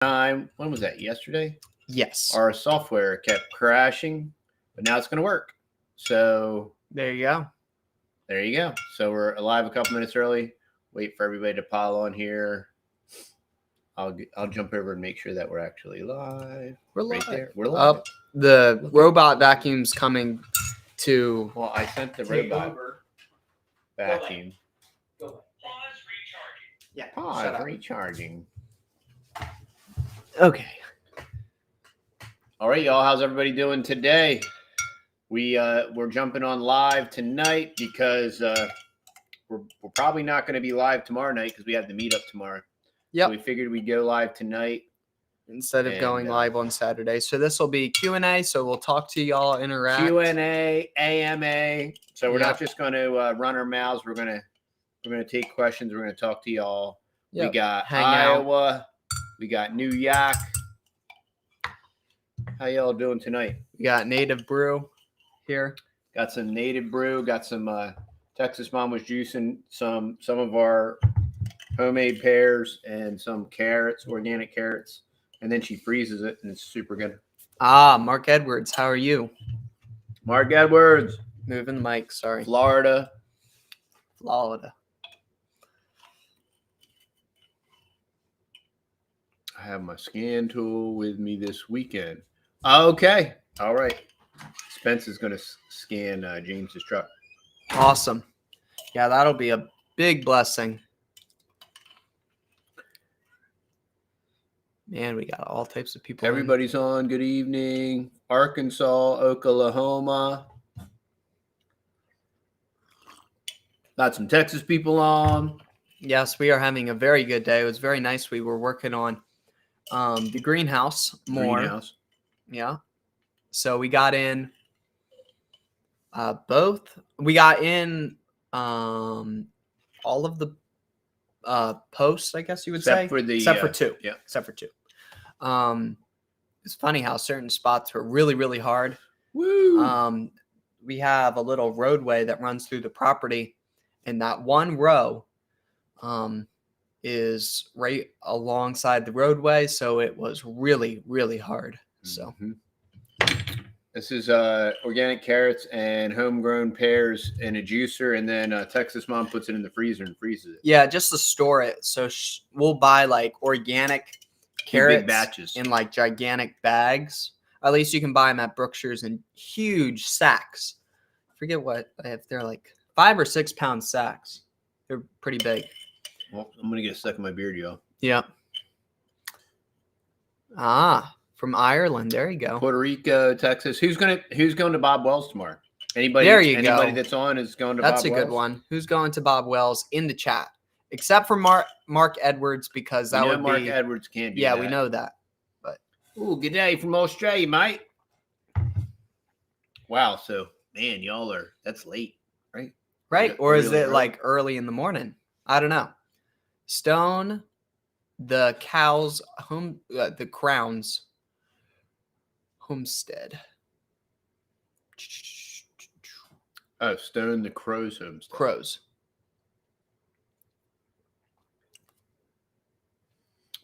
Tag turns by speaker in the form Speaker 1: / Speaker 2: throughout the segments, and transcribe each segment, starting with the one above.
Speaker 1: time. When was that? Yesterday?
Speaker 2: Yes.
Speaker 1: Our software kept crashing, but now it's going to work. So
Speaker 2: there you go.
Speaker 1: There you go. So we're live a couple minutes early. Wait for everybody to pile on here. I'll jump over and make sure that we're actually live.
Speaker 2: We're
Speaker 1: right
Speaker 2: live.
Speaker 1: there. We're live.
Speaker 2: Up the robot vacuum's coming to.
Speaker 1: Well, I sent the robot vacuum.
Speaker 3: Go away. Pause recharging.
Speaker 2: Yeah.
Speaker 1: Pause recharging.
Speaker 2: Okay.
Speaker 1: All right, y'all. How's everybody doing today? We're jumping on live tonight because we're probably not going to be live tomorrow night because we have the meetup tomorrow.
Speaker 2: Yep.
Speaker 1: So we figured we'd go live tonight
Speaker 2: instead of going live on Saturday. So this will be Q&A. So we'll talk to y'all, interact.
Speaker 1: Q&A, AMA. So we're not just going to run our mouths. We're gonna take questions. We're gonna talk to y'all. Yep. We got Iowa. We got New York. How y'all doing tonight?
Speaker 2: We got Native Brew here.
Speaker 1: Got some Native Brew. Got some Texas Mom was juicing some of our homemade pears and some carrots, organic carrots, and then she freezes it and it's super good.
Speaker 2: Mark Edwards, how are you?
Speaker 1: Mark Edwards.
Speaker 2: Moving the mic, sorry.
Speaker 1: Florida. I have my scan tool with me this weekend. Okay. All right. Spence is going to scan James's truck.
Speaker 2: Awesome. Yeah, that'll be a big blessing. Man, we got all types of people.
Speaker 1: Everybody's on. Good evening. Arkansas, Oklahoma. Got some Texas people on.
Speaker 2: Yes, we are having a very good day. It was very nice. We were working on the greenhouse more.
Speaker 1: Greenhouse.
Speaker 2: Yeah. So we got in both. We got in all of the posts, I guess you would say. Except for two.
Speaker 1: Yeah.
Speaker 2: Except for two. It's funny how certain spots were really, really hard.
Speaker 1: Woo!
Speaker 2: We have a little roadway that runs through the property, and that one row is right alongside the roadway, so it was really, really hard. So
Speaker 1: this is organic carrots and homegrown pears in a juicer, and then Texas Mom puts it in the freezer and freezes it.
Speaker 2: Yeah, just to store it. So we'll buy like organic carrots
Speaker 1: big batches
Speaker 2: in like gigantic bags. At least you can buy them at Brookshire's in huge sacks. I forget what if they're like 5 or 6 pound sacks. They're pretty big.
Speaker 1: Well, I'm gonna get a suck of my beard, y'all.
Speaker 2: Yeah. From Ireland. There you go.
Speaker 1: Puerto Rico, Texas. Who's going to Bob Wells tomorrow? Anybody that's on is going to Bob Wells?
Speaker 2: That's a good one. Who's going to Bob Wells in the chat? Except for Mark Edwards, because that would be
Speaker 1: Mark Edwards can't do
Speaker 2: that.
Speaker 1: Yeah,
Speaker 2: we know that. But
Speaker 1: good day from Australia, mate. Wow, so man, that's late, right?
Speaker 2: Right? Or is it like early in the morning? I don't know. Stone the cows the Crowns Homestead.
Speaker 1: Oh, Stone the Crows Homestead.
Speaker 2: Crows.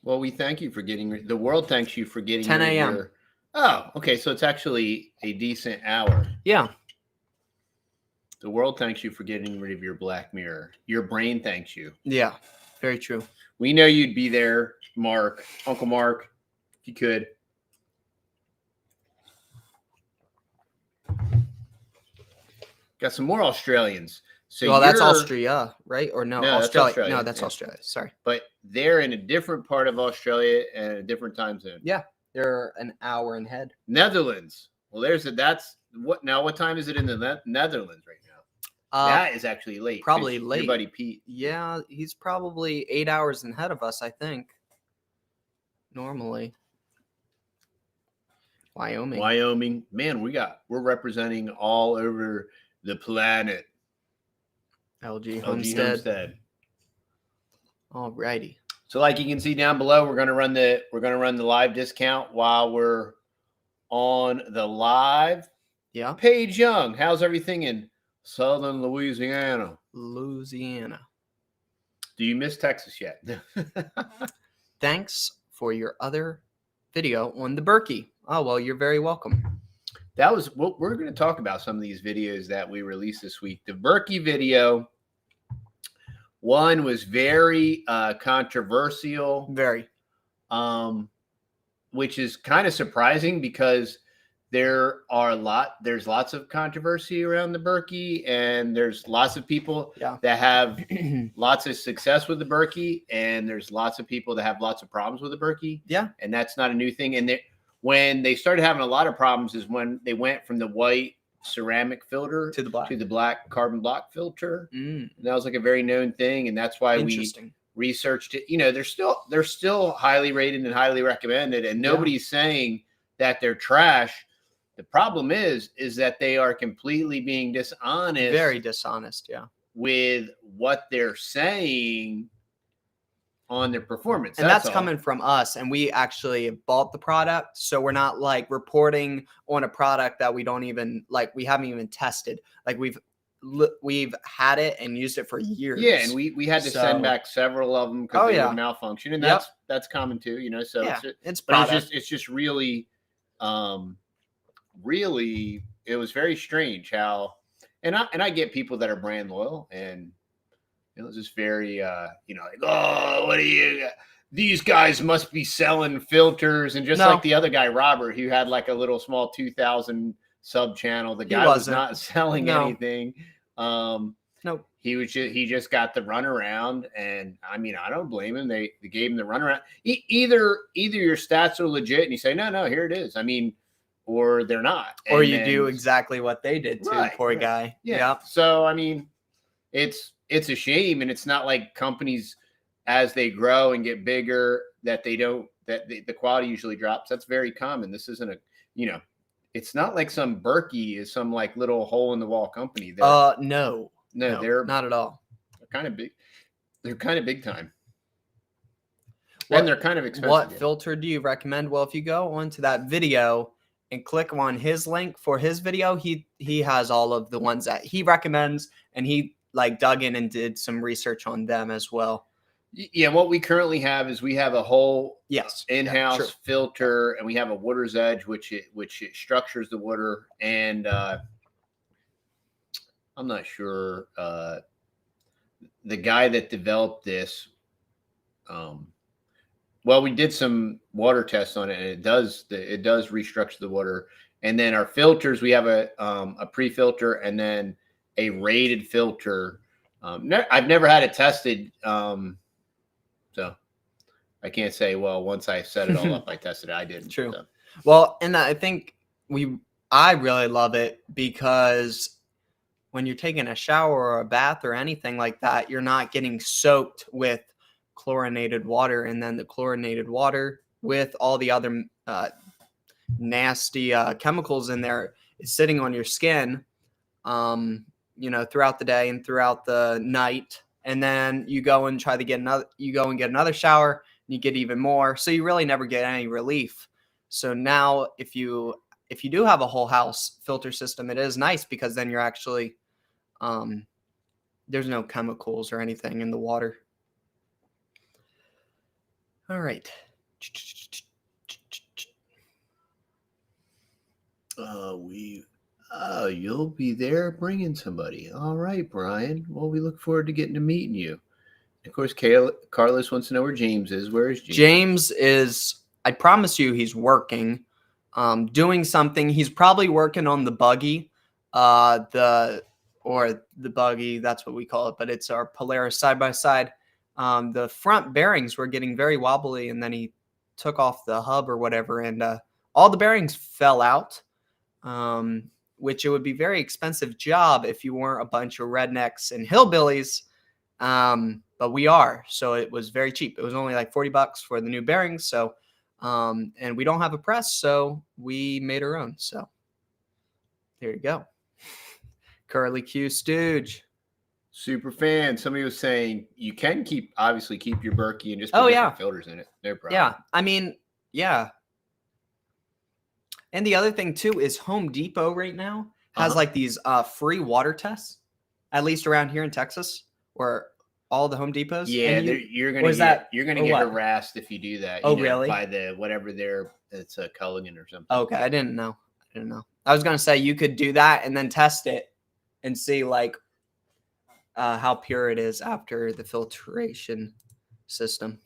Speaker 1: Well, we thank you for getting the world thanks you for getting
Speaker 2: 10 a.m.
Speaker 1: Oh, okay. So it's actually a decent hour.
Speaker 2: Yeah.
Speaker 1: The world thanks you for getting rid of your black mirror. Your brain thanks you.
Speaker 2: Yeah, very true.
Speaker 1: We know you'd be there, Mark, Uncle Mark, if you could. Got some more Australians. So
Speaker 2: that's Austria, right? Or no,
Speaker 1: Australia.
Speaker 2: That's Australia. No, that's Australia. Sorry.
Speaker 1: But they're in a different part of Australia and a different time zone.
Speaker 2: Yeah, they're an hour ahead.
Speaker 1: Netherlands. Well, what time is it in the Netherlands right now? That is actually late.
Speaker 2: Probably late.
Speaker 1: Your buddy Pete.
Speaker 2: Yeah, he's probably 8 hours ahead of us, I think. Normally. Wyoming.
Speaker 1: Man, we're representing all over the planet.
Speaker 2: LG Homestead. Alrighty.
Speaker 1: So like you can see down below, we're gonna run the live discount while we're on the live.
Speaker 2: Yeah.
Speaker 1: Paige Young, how's everything in Southern Louisiana?
Speaker 2: Do you
Speaker 1: miss Texas yet?
Speaker 2: Thanks for your other video on the Berkey. Oh, well, you're very welcome.
Speaker 1: That was what we're going to talk about. Some of these videos that we released this week. The Berkey video, one was very controversial,
Speaker 2: Very.
Speaker 1: which is kind of surprising because there's lots of controversy around the Berkey, and there's lots of people that have lots of success with the Berkey, and there's lots of people that have lots of problems with the Berkey.
Speaker 2: Yeah.
Speaker 1: And that's not a new thing. And when they started having a lot of problems is when they went from the white ceramic filter
Speaker 2: To the
Speaker 1: black carbon block filter.
Speaker 2: Mm.
Speaker 1: And that was like a very known thing, and that's why we researched it. You know, they're still highly rated and highly recommended, and nobody's saying that they're trash. The problem is that they are completely being dishonest.
Speaker 2: Very dishonest, yeah.
Speaker 1: With what they're saying on their performance.
Speaker 2: And that's coming from us, and we actually bought the product, so we're not like reporting on a product that we don't even we haven't even tested. Like we've had it and used it for years.
Speaker 1: Yeah, and we had to send back several of them because they would malfunction, and that's common too, you know. So it's just really really, it was very strange how, and I get people that are brand loyal, and it was just very, like, oh, what are you? These guys must be selling filters, and just like the other guy, Robert, who had like a little small 2,000 sub channel. The guy was not selling anything. He just got the runaround, and I mean, I don't blame him. They gave him the runaround. Either your stats are legit, and you say, no, here it is. I mean, or they're not,
Speaker 2: or you do exactly what they did to poor guy.
Speaker 1: Yeah. So I mean, it's a shame, and it's not like companies as they grow and get bigger that the quality usually drops. That's very common. This isn't it's not like some Berkey is some like little hole in the wall company.
Speaker 2: No,
Speaker 1: they're
Speaker 2: not at all.
Speaker 1: They're kind of big. They're kind of big time. And they're kind of expensive.
Speaker 2: What filter do you recommend? Well, if you go onto that video and click on his link for his video, he has all of the ones that he recommends, and he dug in and did some research on them as well.
Speaker 1: Yeah, what we currently have is we have a whole in-house filter, and we have a water's edge, which it structures the water. And I'm not sure the guy that developed this. Well, we did some water tests on it, and it does restructure the water. And then our filters, we have a pre-filter and then a rated filter. I've never had it tested, so I can't say. Well, once I set it all up, I tested it. I didn't.
Speaker 2: True.
Speaker 1: So.
Speaker 2: Well, and I think I really love it because when you're taking a shower or a bath or anything like that, you're not getting soaked with chlorinated water, and then the chlorinated water with all the other nasty chemicals in there is sitting on your skin, throughout the day and throughout the night. And then you go and get another shower, and you get even more. So you really never get any relief. So now if you do have a whole house filter system, it is nice because then you're actually, there's no chemicals or anything in the water. All right.
Speaker 1: You'll be there bringing somebody. All right, Brian. Well, we look forward to getting to meeting you. Of course, Carlos wants to know where James is. Where is James?
Speaker 2: James is, I promise you, he's working, doing something. He's probably working on the buggy, the buggy, that's what we call it, but it's our Polaris side-by-side. The front bearings were getting very wobbly, and then he took off the hub or whatever, and all the bearings fell out, which it would be a very expensive job if you weren't a bunch of rednecks and hillbillies, but we are, so it was very cheap. It was only like $40 for the new bearings, so and we don't have a press, so we made our own. So there you go. Curly Q Stooge.
Speaker 1: Super fan. Somebody was saying you can obviously keep your Berkey and just put different filters in it. No problem.
Speaker 2: Yeah, I mean, yeah. And the other thing too is Home Depot right now has like these free water tests, at least around here in Texas, or all the Home Depots?
Speaker 1: Yeah,
Speaker 2: And
Speaker 1: you're
Speaker 2: or
Speaker 1: gonna
Speaker 2: is
Speaker 1: get
Speaker 2: that-
Speaker 1: you're gonna
Speaker 2: or
Speaker 1: get
Speaker 2: what?
Speaker 1: harassed if you do that.
Speaker 2: Oh, really?
Speaker 1: By the whatever it's a Culligan or something.
Speaker 2: Okay, I didn't know. I was gonna say you could do that and then test it and see like how pure it is after the filtration system.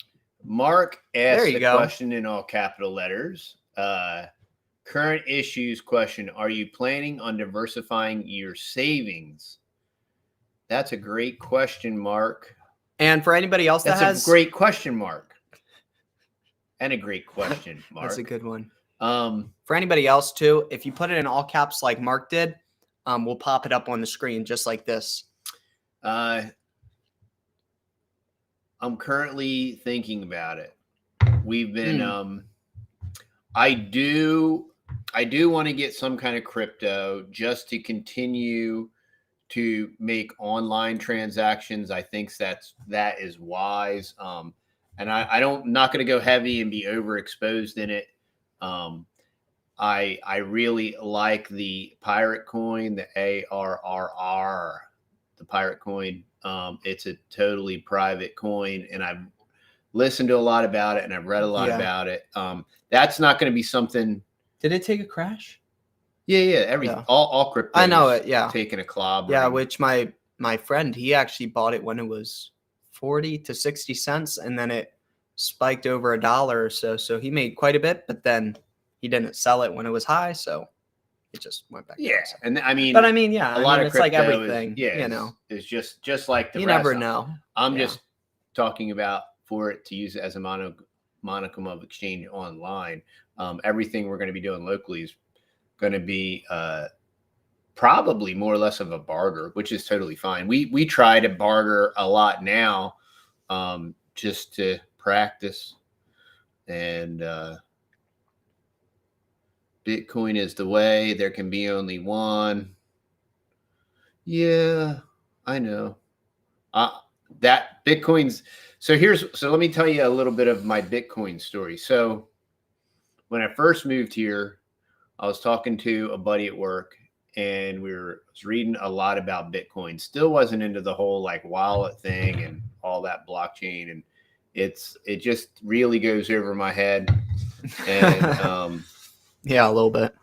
Speaker 1: Mark
Speaker 2: There
Speaker 1: asked
Speaker 2: you
Speaker 1: the
Speaker 2: go.
Speaker 1: question in all capital letters. Current issues question: are you planning on diversifying your savings? That's a great question, Mark.
Speaker 2: And for anybody else
Speaker 1: That's
Speaker 2: that has
Speaker 1: a great question, Mark. And a great question, Mark.
Speaker 2: that's a good one.
Speaker 1: Um,
Speaker 2: For anybody else too, if you put it in all caps like Mark did, we'll pop it up on the screen just like this.
Speaker 1: I'm currently thinking about it. We've been I do want to get some kind of crypto just to continue to make online transactions. I think that is wise. And I don't not going to go heavy and be overexposed in it. I really like the pirate coin, the ARRR, the pirate coin. It's a totally private coin, and I've listened to a lot about it and I've read a lot about it. That's not going to be something.
Speaker 2: Did it take a crash?
Speaker 1: Yeah. All crypto.
Speaker 2: I know it. Yeah,
Speaker 1: taking a clobber.
Speaker 2: Yeah, which my friend, he actually bought it when it was 40 to 60 cents, and then it spiked over $1 or so. So he made quite a bit, but then he didn't sell it when it was high, so it just went back.
Speaker 1: Yeah, and I mean,
Speaker 2: yeah,
Speaker 1: a lot of
Speaker 2: it's like
Speaker 1: crypto
Speaker 2: everything.
Speaker 1: is just like the
Speaker 2: you
Speaker 1: rest.
Speaker 2: never know.
Speaker 1: I'm just talking about for it to use it as a monicum of exchange online. Everything we're going to be doing locally is going to be probably more or less of a barter, which is totally fine. We try to barter a lot now, just to practice. And Bitcoin is the way. There can be only one. Yeah, I know. That Bitcoin's so let me tell you a little bit of my Bitcoin story. So when I first moved here, I was talking to a buddy at work, and was reading a lot about Bitcoin. Still wasn't into the whole like wallet thing and all that blockchain, and it just really goes over my head. And
Speaker 2: yeah, a little bit.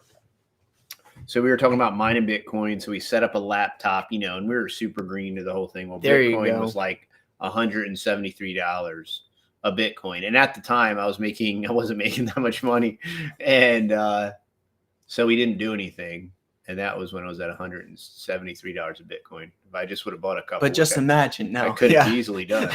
Speaker 1: So we were talking about mining Bitcoin. So we set up a laptop, and we were super green to the whole thing. Well,
Speaker 2: there
Speaker 1: Bitcoin was like $173 a Bitcoin. And at the time I wasn't making that much money. And so we didn't do anything. And that was when I was at $173 a Bitcoin. If I just would have bought a couple.
Speaker 2: But just imagine now.
Speaker 1: I could have easily done.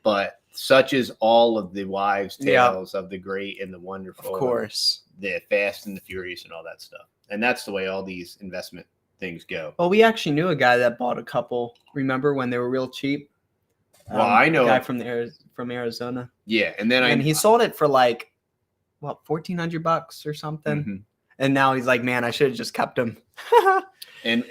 Speaker 1: But such is all of the wives' tales of the great and the wonderful.
Speaker 2: Of course.
Speaker 1: The Fast and the Furious and all that stuff. And that's the way all these investment things go.
Speaker 2: Well, we actually knew a guy that bought a couple. Remember when they were real cheap?
Speaker 1: Well, I know
Speaker 2: a guy from Arizona.
Speaker 1: Yeah, and
Speaker 2: he sold it for like $1,400 or something.
Speaker 1: Mm-hmm.
Speaker 2: And now he's like, man, I should have just kept them.
Speaker 1: and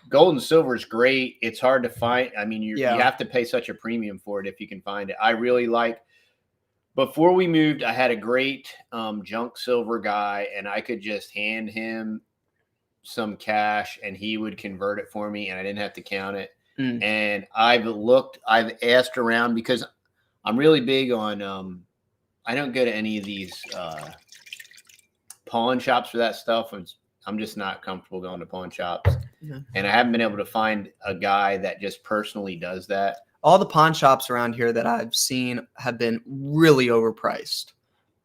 Speaker 1: gold and silver is great. It's hard to find. I mean, you have to pay such a premium for it if you can find it. I really like. Before we moved, I had a great junk silver guy, and I could just hand him some cash, and he would convert it for me, and I didn't have to count it. And I've asked around because I'm really big on. I don't go to any of these pawn shops for that stuff. I'm just not comfortable going to pawn shops, and I haven't been able to find a guy that just personally does that.
Speaker 2: All the pawn shops around here that I've seen have been really overpriced.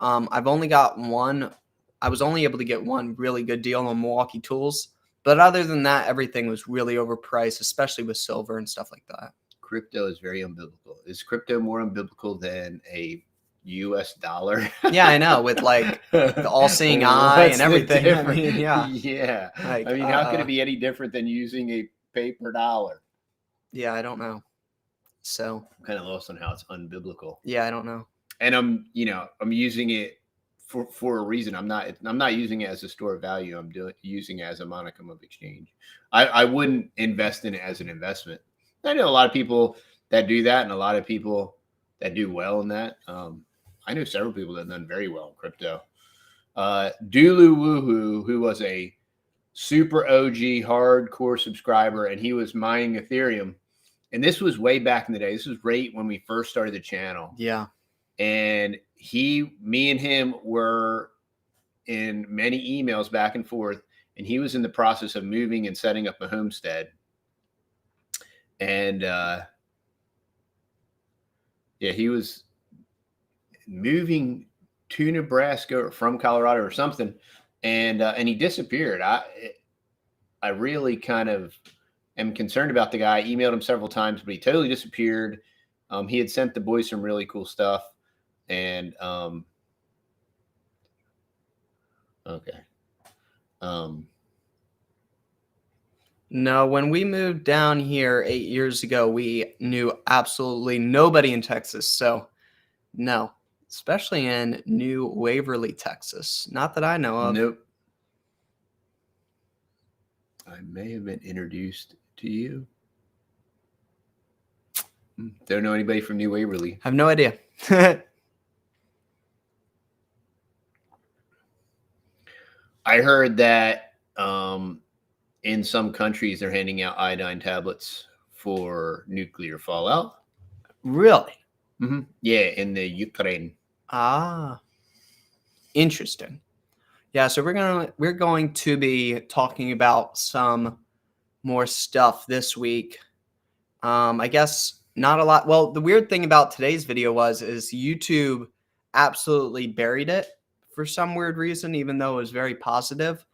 Speaker 2: I've only got one. I was only able to get one really good deal on Milwaukee Tools. But other than that, everything was really overpriced, especially with silver and stuff like that.
Speaker 1: Crypto is very unbiblical. Is crypto more unbiblical than a US dollar?
Speaker 2: Yeah, I know. With like the all-seeing eye and everything. I mean,
Speaker 1: yeah. Like, I mean, how could it be any different than using a paper dollar?
Speaker 2: Yeah, I don't know. So
Speaker 1: I'm kind of lost on how it's unbiblical.
Speaker 2: Yeah, I don't know.
Speaker 1: And I'm using it for a reason. I'm not using it as a store of value. I'm using it as a monicum of exchange. I wouldn't invest in it as an investment. I know a lot of people that do that, and a lot of people that do well in that. I know several people that have done very well in crypto. Dulu Woohoo, who was a super OG hardcore subscriber, and he was mining Ethereum. and this was way back in the day. This was right when we first started the channel.
Speaker 2: Yeah.
Speaker 1: And me and him were in many emails back and forth, and he was in the process of moving and setting up a homestead. And he was moving to Nebraska or from Colorado or something, and he disappeared. I really kind of am concerned about the guy. I emailed him several times, but he totally disappeared. He had sent the boys some really cool stuff, and okay.
Speaker 2: No, when we moved down here 8 years ago, we knew absolutely nobody in Texas. So, no, especially in New Waverly, Texas. Not that I know of.
Speaker 1: Nope. I may have been introduced to you. Don't know anybody from New Waverly.
Speaker 2: I have no idea.
Speaker 1: I heard that in some countries they're handing out iodine tablets for nuclear fallout.
Speaker 2: Really?
Speaker 1: Mm-hmm. Yeah, in the Ukraine.
Speaker 2: Ah, interesting. Yeah, so we're going to be talking about some more stuff this week. I guess not a lot. Well, the weird thing about today's video is YouTube absolutely buried it for some weird reason, even though it was very positive.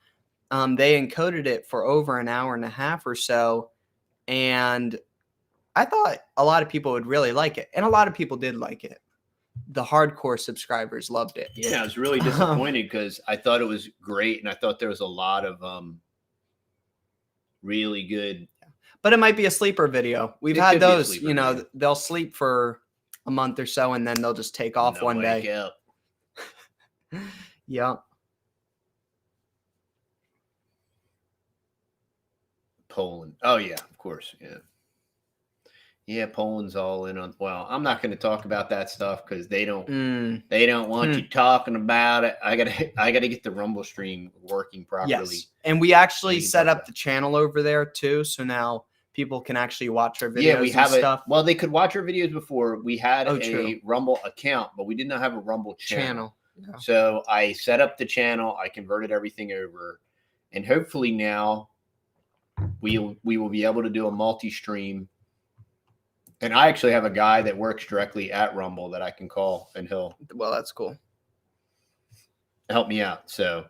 Speaker 2: They encoded it for over an hour and a half or so, and I thought a lot of people would really like it, and a lot of people did like it. The hardcore subscribers loved it.
Speaker 1: Yeah, I was really disappointed because I thought it was great, and I thought there was a lot of really good.
Speaker 2: But it might be a sleeper video. We've
Speaker 1: It
Speaker 2: had
Speaker 1: could be a
Speaker 2: those,
Speaker 1: sleeper
Speaker 2: you know,
Speaker 1: video.
Speaker 2: they'll sleep for a month or so, and then they'll just take off one
Speaker 1: Wake
Speaker 2: day.
Speaker 1: up.
Speaker 2: Yeah.
Speaker 1: Poland. Oh yeah, of course. Yeah. Yeah, Poland's all in on. Well, I'm not going to talk about that stuff because they don't want you talking about it. I gotta get the Rumble stream working properly.
Speaker 2: Yes. And we actually
Speaker 1: We
Speaker 2: set
Speaker 1: got
Speaker 2: up
Speaker 1: that.
Speaker 2: the channel over there too, so now people can actually watch our videos.
Speaker 1: Yeah, we have
Speaker 2: and
Speaker 1: it.
Speaker 2: stuff.
Speaker 1: Well, they could watch our videos before. We had a
Speaker 2: true.
Speaker 1: Rumble account, but we did not have a Rumble channel.
Speaker 2: Yeah.
Speaker 1: So I set up the channel. I converted everything over, and hopefully now we will be able to do a multi-stream. And I actually have a guy that works directly at Rumble that I can call, and he'll
Speaker 2: Well, that's cool.
Speaker 1: help me out. So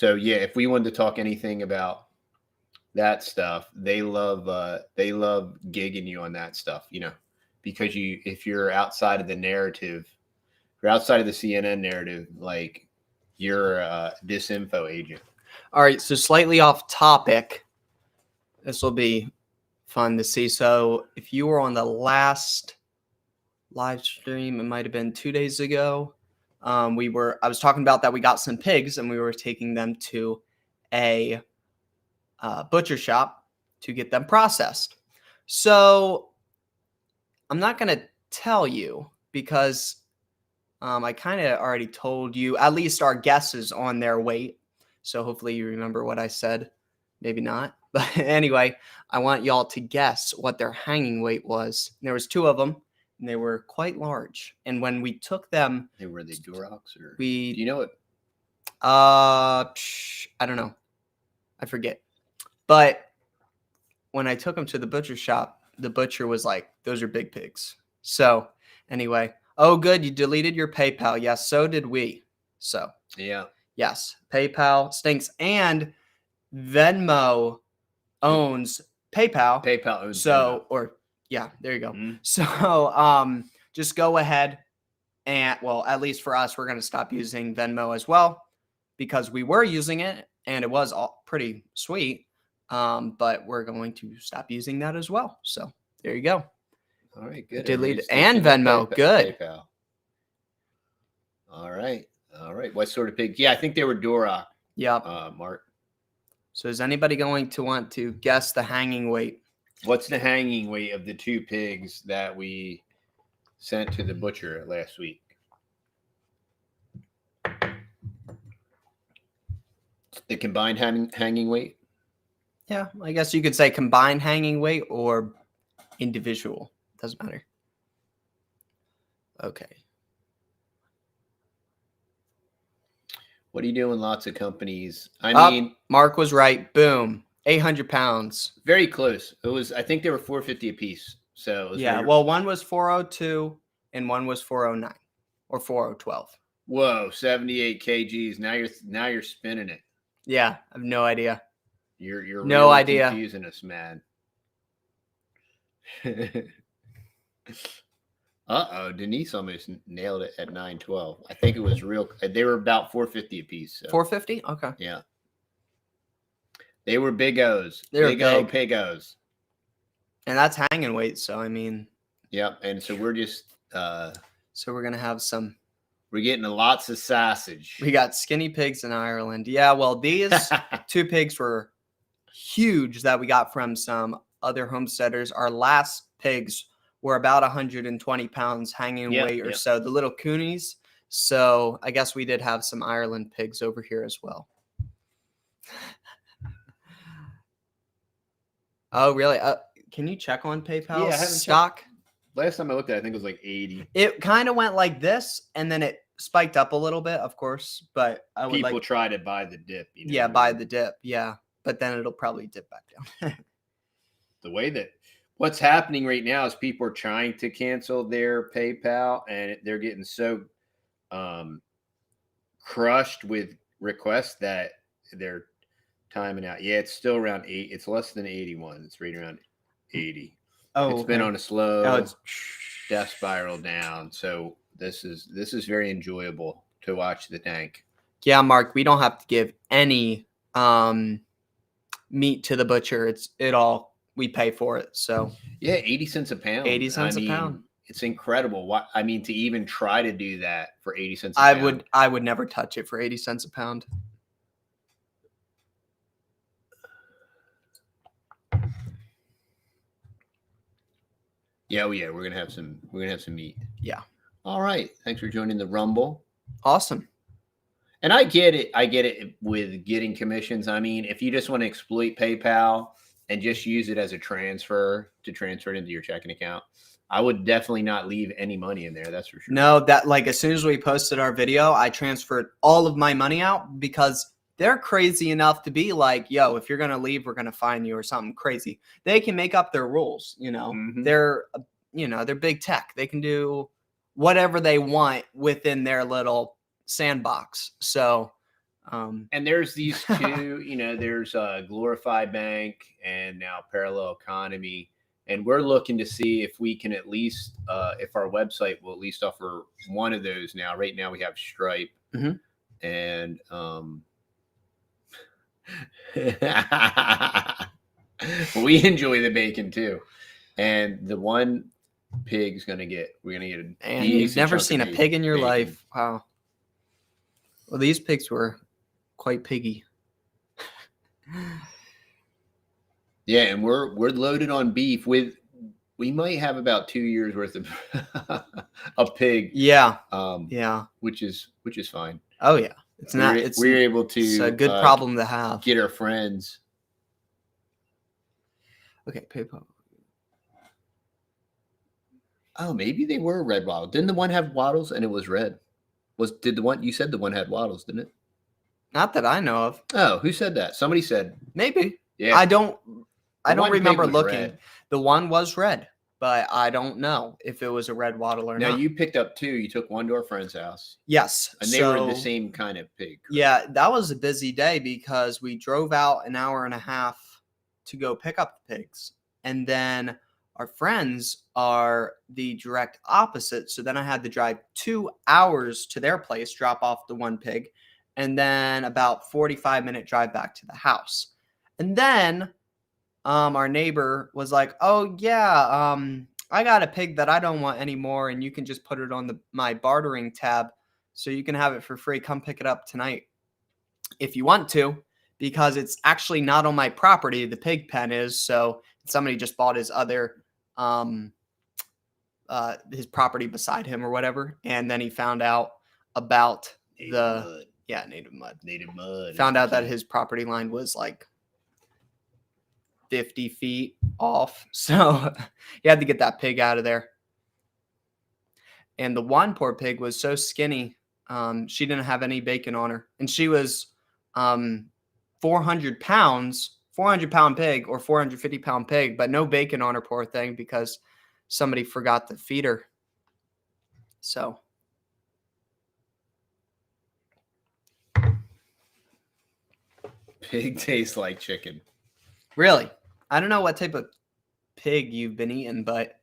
Speaker 1: yeah, if we wanted to talk anything about that stuff, they love gigging you on that stuff, you know, because if you're outside of the narrative, if you're outside of the CNN narrative, like you're a disinfo agent.
Speaker 2: All right, so slightly off topic. This will be fun to see. So if you were on the last live stream, it might have been 2 days ago. I was talking about that we got some pigs and we were taking them to a butcher shop to get them processed. So I'm not going to tell you because I kind of already told you at least our guesses on their weight. So hopefully you remember what I said. Maybe not. But anyway, I want y'all to guess what their hanging weight was. There was 2 of them, and they were quite large. And when we took them,
Speaker 1: Were they Durocs or?
Speaker 2: do
Speaker 1: you know it?
Speaker 2: I don't know. I forget. But when I took them to the butcher shop, the butcher was like, "Those are big pigs." So anyway, oh good, you deleted your PayPal. Yes, so did we. So
Speaker 1: Yeah.
Speaker 2: yes, PayPal stinks, and Venmo owns PayPal.
Speaker 1: PayPal owns
Speaker 2: So, or yeah, there you go.
Speaker 1: Mhm.
Speaker 2: So, just go ahead and, well, at least for us, we're going to stop using Venmo as well because we were using it and it was all pretty sweet. But we're going to stop using that as well. So there you go.
Speaker 1: All right, good.
Speaker 2: Delete
Speaker 1: Everybody's
Speaker 2: and
Speaker 1: thinking
Speaker 2: Venmo,
Speaker 1: PayPal-
Speaker 2: good.
Speaker 1: PayPal. All right. What sort of pig? Yeah, I think they were Duroc,
Speaker 2: Yep.
Speaker 1: Mark.
Speaker 2: So is anybody going to want to guess the hanging weight?
Speaker 1: What's the hanging weight of the 2 pigs that we sent to the butcher last week? The combined hanging weight?
Speaker 2: Yeah, I guess you could say combined hanging weight or individual. Doesn't matter. Okay.
Speaker 1: What are you doing? Lots of companies. I
Speaker 2: Up,
Speaker 1: mean,
Speaker 2: Mark was right. Boom. 800 pounds.
Speaker 1: very close. It was. I think they were 450 a piece. So it was
Speaker 2: Yeah.
Speaker 1: very-
Speaker 2: Well, one was 402 and one was 409 or 4012.
Speaker 1: Whoa, 78 kgs. Now you're spinning it.
Speaker 2: Yeah. I have no idea.
Speaker 1: You're
Speaker 2: No
Speaker 1: really
Speaker 2: idea.
Speaker 1: confusing us, man. Uh-oh, Denise almost nailed it at 912. I think it was real. They were about 450 a piece. So.
Speaker 2: 450? Okay.
Speaker 1: Yeah. They were big O's.
Speaker 2: They were
Speaker 1: big O
Speaker 2: big.
Speaker 1: pig O's.
Speaker 2: And that's hanging weight. So, I mean,
Speaker 1: Yep. And so we're just
Speaker 2: so we're going to have some.
Speaker 1: we're getting lots of sausage.
Speaker 2: We got skinny pigs in Ireland. Yeah. Well, these 2 pigs were huge that we got from some other homesteaders. Our last pigs were about 120 pounds hanging
Speaker 1: Yep,
Speaker 2: weight or
Speaker 1: yep.
Speaker 2: so, the little coonies. So I guess we did have some Ireland pigs over here as well. Oh, really? Can you check on PayPal
Speaker 1: Yeah, I haven't checked.
Speaker 2: stock?
Speaker 1: Last time I looked at it, I think it was like 80.
Speaker 2: It kind of went like this, and then it spiked up a little bit, of course. But I would
Speaker 1: People
Speaker 2: like,
Speaker 1: try to buy the dip. You know,
Speaker 2: yeah, buy the dip, yeah. But then it'll probably dip back down.
Speaker 1: the way that what's happening right now is people are trying to cancel their PayPal and they're getting so crushed with requests that they're timing out. Yeah, it's still around 8. It's less than 81. It's right around 80.
Speaker 2: Oh,
Speaker 1: It's been
Speaker 2: okay.
Speaker 1: on a slow
Speaker 2: Oh, it's
Speaker 1: death spiral down. So this is very enjoyable to watch the tank.
Speaker 2: yeah, Mark. We don't have to give any meat to the butcher. It all we pay for it. So
Speaker 1: Yeah, 80 cents a pound.
Speaker 2: 80 cents
Speaker 1: I
Speaker 2: a
Speaker 1: mean,
Speaker 2: pound.
Speaker 1: It's incredible. What I mean, to even try to do that for 80 cents a
Speaker 2: I
Speaker 1: pound.
Speaker 2: would never touch it for 80 cents a pound.
Speaker 1: Yeah, we're gonna have some meat.
Speaker 2: Yeah.
Speaker 1: All right. Thanks for joining the Rumble.
Speaker 2: Awesome.
Speaker 1: And I get it with getting commissions. I mean, if you just want to exploit PayPal and just use it as a transfer to transfer it into your checking account, I would definitely not leave any money in there. That's for sure.
Speaker 2: No, that like as soon as we posted our video, I transferred all of my money out because they're crazy enough to be like, yo, if you're going to leave, we're going to fine you or something crazy. They can make up their rules, you know.
Speaker 1: Mhm.
Speaker 2: They're big tech. They can do whatever they want within their little sandbox. So,
Speaker 1: And there's these two, there's Glorified Bank and now Parallel Economy. And we're looking to see if we can at least, if our website will at least offer one of those now. Right now we have Stripe.
Speaker 2: Mhm.
Speaker 1: And we enjoy the bacon too. And the one pig's we're gonna get
Speaker 2: and you've never seen a pig in your life. Wow. Well, these pigs were quite piggy.
Speaker 1: Yeah, and we're loaded on beef we might have about 2 years worth of a pig.
Speaker 2: Yeah.
Speaker 1: Yeah, which is fine.
Speaker 2: Oh yeah. It's not.
Speaker 1: We're able to.
Speaker 2: It's a good problem to have.
Speaker 1: Get our friends.
Speaker 2: Okay, PayPal.
Speaker 1: Oh, maybe they were red wattles. Didn't the one have wattles and it was red? Did the one you said the one had wattles, didn't it?
Speaker 2: Not that I know of.
Speaker 1: Oh, who said that? Somebody said.
Speaker 2: Maybe.
Speaker 1: Yeah.
Speaker 2: I don't
Speaker 1: one
Speaker 2: remember
Speaker 1: pig was
Speaker 2: looking.
Speaker 1: red.
Speaker 2: The one was red, but I don't know if it was a red wattle or
Speaker 1: Now
Speaker 2: not.
Speaker 1: you picked up 2. You took one to our friend's house.
Speaker 2: Yes.
Speaker 1: And they were the same kind of pig. Correct?
Speaker 2: Yeah, that was a busy day because we drove out an hour and a half to go pick up the pigs. And then our friends are the direct opposite. So then I had to drive 2 hours to their place, drop off the one pig, and then about 45-minute drive back to the house. And then our neighbor was like, oh, yeah, I got a pig that I don't want anymore, and you can just put it on my bartering tab so you can have it for free. Come pick it up tonight if you want to, because it's actually not on my property. The pig pen is, so somebody just bought his other his property beside him or whatever, and then he found out about native mud.
Speaker 1: Native mud.
Speaker 2: Found out that his property line was like 50 feet off. So you had to get that pig out of there. And the one poor pig was so skinny. She didn't have any bacon on her. And she was 400 pounds, 400-pound pig or 450-pound pig, but no bacon on her, poor thing, because somebody forgot to feed her. So
Speaker 1: Pig tastes like chicken.
Speaker 2: really, I don't know what type of pig you've been eating, but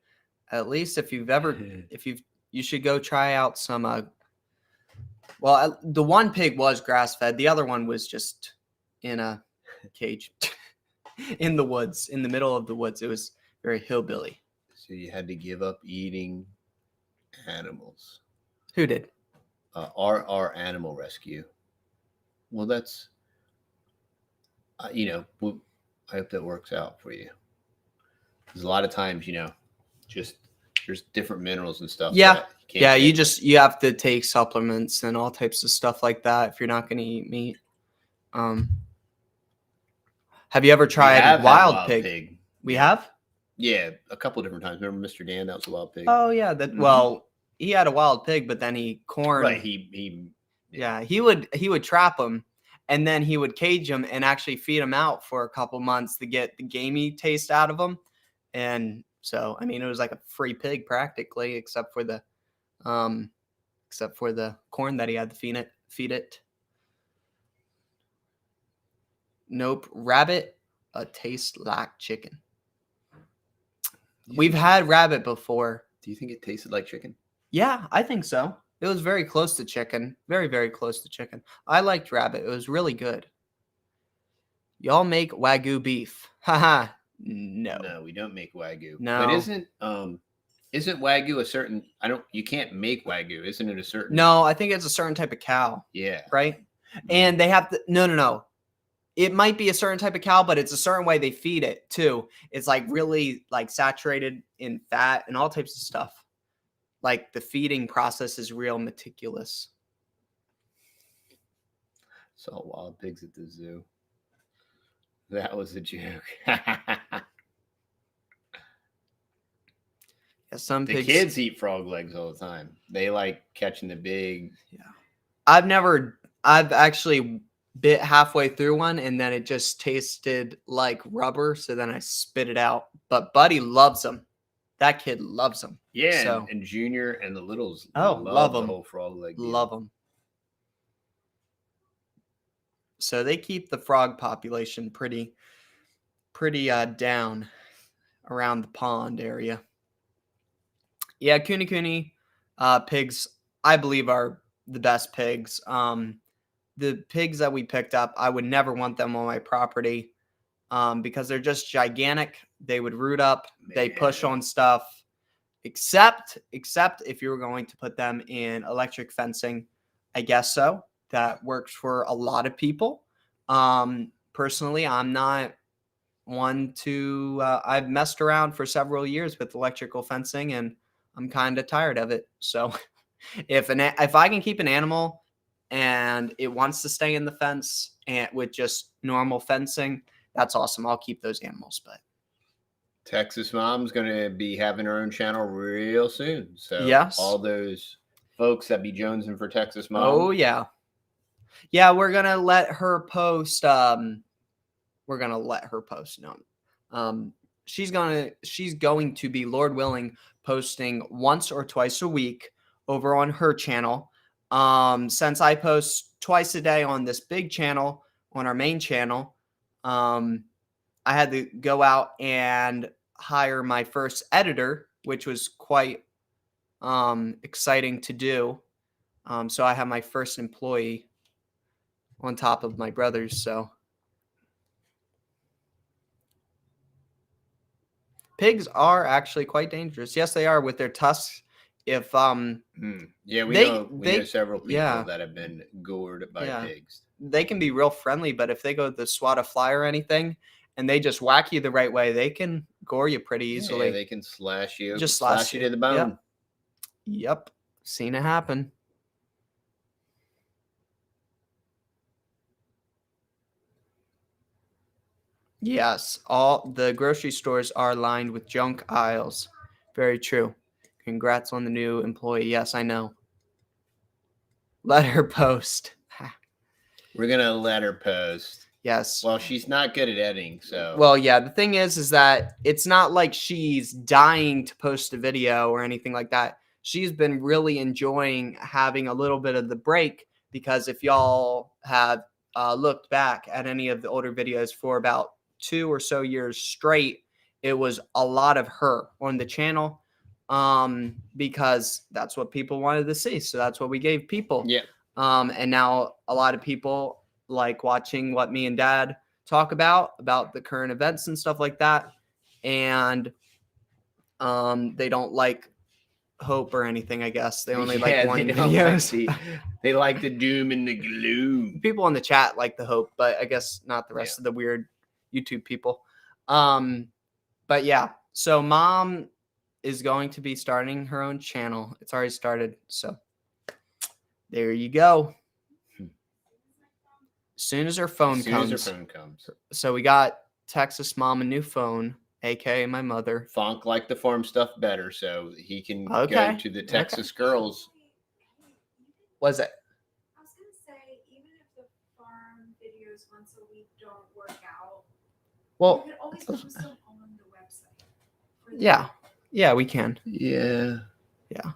Speaker 2: at least if you should go try out some. The one pig was grass fed. The other one was just in a cage in the woods, in the middle of the woods. It was very hillbilly.
Speaker 1: So you had to give up eating animals.
Speaker 2: Who did?
Speaker 1: Our animal rescue. Well, that's I hope that works out for you. Because a lot of times, just there's different minerals and stuff.
Speaker 2: Yeah.
Speaker 1: that you can't
Speaker 2: Yeah,
Speaker 1: get.
Speaker 2: you have to take supplements and all types of stuff like that if you're not going to eat meat. Have you ever
Speaker 1: We
Speaker 2: tried
Speaker 1: have had
Speaker 2: wild pig? We have?
Speaker 1: Yeah, a couple different times. Remember Mr. Dan? That was a wild pig.
Speaker 2: Oh yeah, well, he had a wild pig, but then he corned.
Speaker 1: Right. He
Speaker 2: would trap them, and then he would cage them and actually feed them out for a couple months to get the gamey taste out of them. And so, I mean, it was like a free pig practically, except for the corn that he had to feed it. Nope, rabbit, a taste like chicken. We've had rabbit before.
Speaker 1: Do you think it tasted like chicken?
Speaker 2: Yeah, I think so. It was very close to chicken. Very, very close to chicken. I liked rabbit. It was really good. Y'all make Wagyu beef. Haha. No.
Speaker 1: No, we don't make Wagyu.
Speaker 2: No.
Speaker 1: But isn't Wagyu a certain you can't make Wagyu, isn't it a certain
Speaker 2: No, I think it's a certain type of cow,
Speaker 1: Yeah.
Speaker 2: right? And they have to no. It might be a certain type of cow, but it's a certain way they feed it too. It's like really like saturated in fat and all types of stuff. Like the feeding process is real meticulous.
Speaker 1: Saw wild pigs at the zoo. That was a joke. The
Speaker 2: Some pigs.
Speaker 1: kids eat frog legs all the time. They like catching the big.
Speaker 2: I've actually bit halfway through one and then it just tasted like rubber. So then I spit it out. But Buddy loves them. That kid loves them.
Speaker 1: Yeah,
Speaker 2: So-
Speaker 1: and Junior and the littles
Speaker 2: love
Speaker 1: the
Speaker 2: 'em.
Speaker 1: whole frog leg. deal.
Speaker 2: Love them. So they keep the frog population pretty down around the pond area. Yeah, Kuni pigs, I believe, are the best pigs. The pigs that we picked up, I would never want them on my property because they're just gigantic. They would root up. They push
Speaker 1: Man.
Speaker 2: on stuff. Except if you were going to put them in electric fencing, I guess so. That works for a lot of people. Personally, I'm not one to. I've messed around for several years with electrical fencing, and I'm kind of tired of it. So, if I can keep an animal and it wants to stay in the fence and with just normal fencing, that's awesome. I'll keep those animals. But
Speaker 1: Texas Mom's going to be having her own channel real soon. So
Speaker 2: Yes.
Speaker 1: all those folks that be jonesing for Texas Mom.
Speaker 2: oh yeah, we're gonna let her post. No, she's going to be, Lord willing, posting once or twice a week over on her channel. Since I post twice a day on this big channel, on our main channel, I had to go out and hire my first editor, which was quite exciting to do. So I have my first employee on top of my brothers. So pigs are actually quite dangerous. Yes, they are with their tusks. If
Speaker 1: Yeah, we
Speaker 2: They-
Speaker 1: know several people
Speaker 2: yeah.
Speaker 1: that have been gored by
Speaker 2: Yeah.
Speaker 1: pigs.
Speaker 2: they can be real friendly, but if they go to swat a fly or anything and they just whack you the right way, they can gore you pretty easily.
Speaker 1: Yeah, they can slash you.
Speaker 2: Just
Speaker 1: slash
Speaker 2: slash
Speaker 1: you
Speaker 2: you.
Speaker 1: to the bone.
Speaker 2: Yep. Seen it happen. Yes, all the grocery stores are lined with junk aisles. Very true. Congrats on the new employee. Yes, I know. Let her post.
Speaker 1: We're gonna let her post.
Speaker 2: Yes.
Speaker 1: Well, she's not good at editing, so
Speaker 2: Well, yeah, the thing is that it's not like she's dying to post a video or anything like that. She's been really enjoying having a little bit of the break because if y'all have looked back at any of the older videos for about 2 or so years straight, it was a lot of her on the channel because that's what people wanted to see. So that's what we gave people.
Speaker 1: yeah.
Speaker 2: And now a lot of people like watching what me and Dad talk about the current events and stuff like that, and they don't like hope or anything. I guess they only like
Speaker 1: Yeah,
Speaker 2: one
Speaker 1: they don't
Speaker 2: videos.
Speaker 1: they like the doom and the gloom.
Speaker 2: People in the chat like the hope, but I guess not the rest of the weird YouTube people. But yeah, so Mom is going to be starting her own channel. It's already started, so there you go. As soon as her phone comes. So we got Texas Mom a new phone, aka my mother.
Speaker 1: Fonk liked the farm stuff better, so he can go
Speaker 2: Okay.
Speaker 1: to the Texas girls.
Speaker 2: Was it?
Speaker 4: I was gonna say, even if the farm videos once a week don't work out,
Speaker 2: Well,
Speaker 4: you could always post them on the website.
Speaker 2: yeah, we can.
Speaker 1: Yeah.
Speaker 2: Yeah.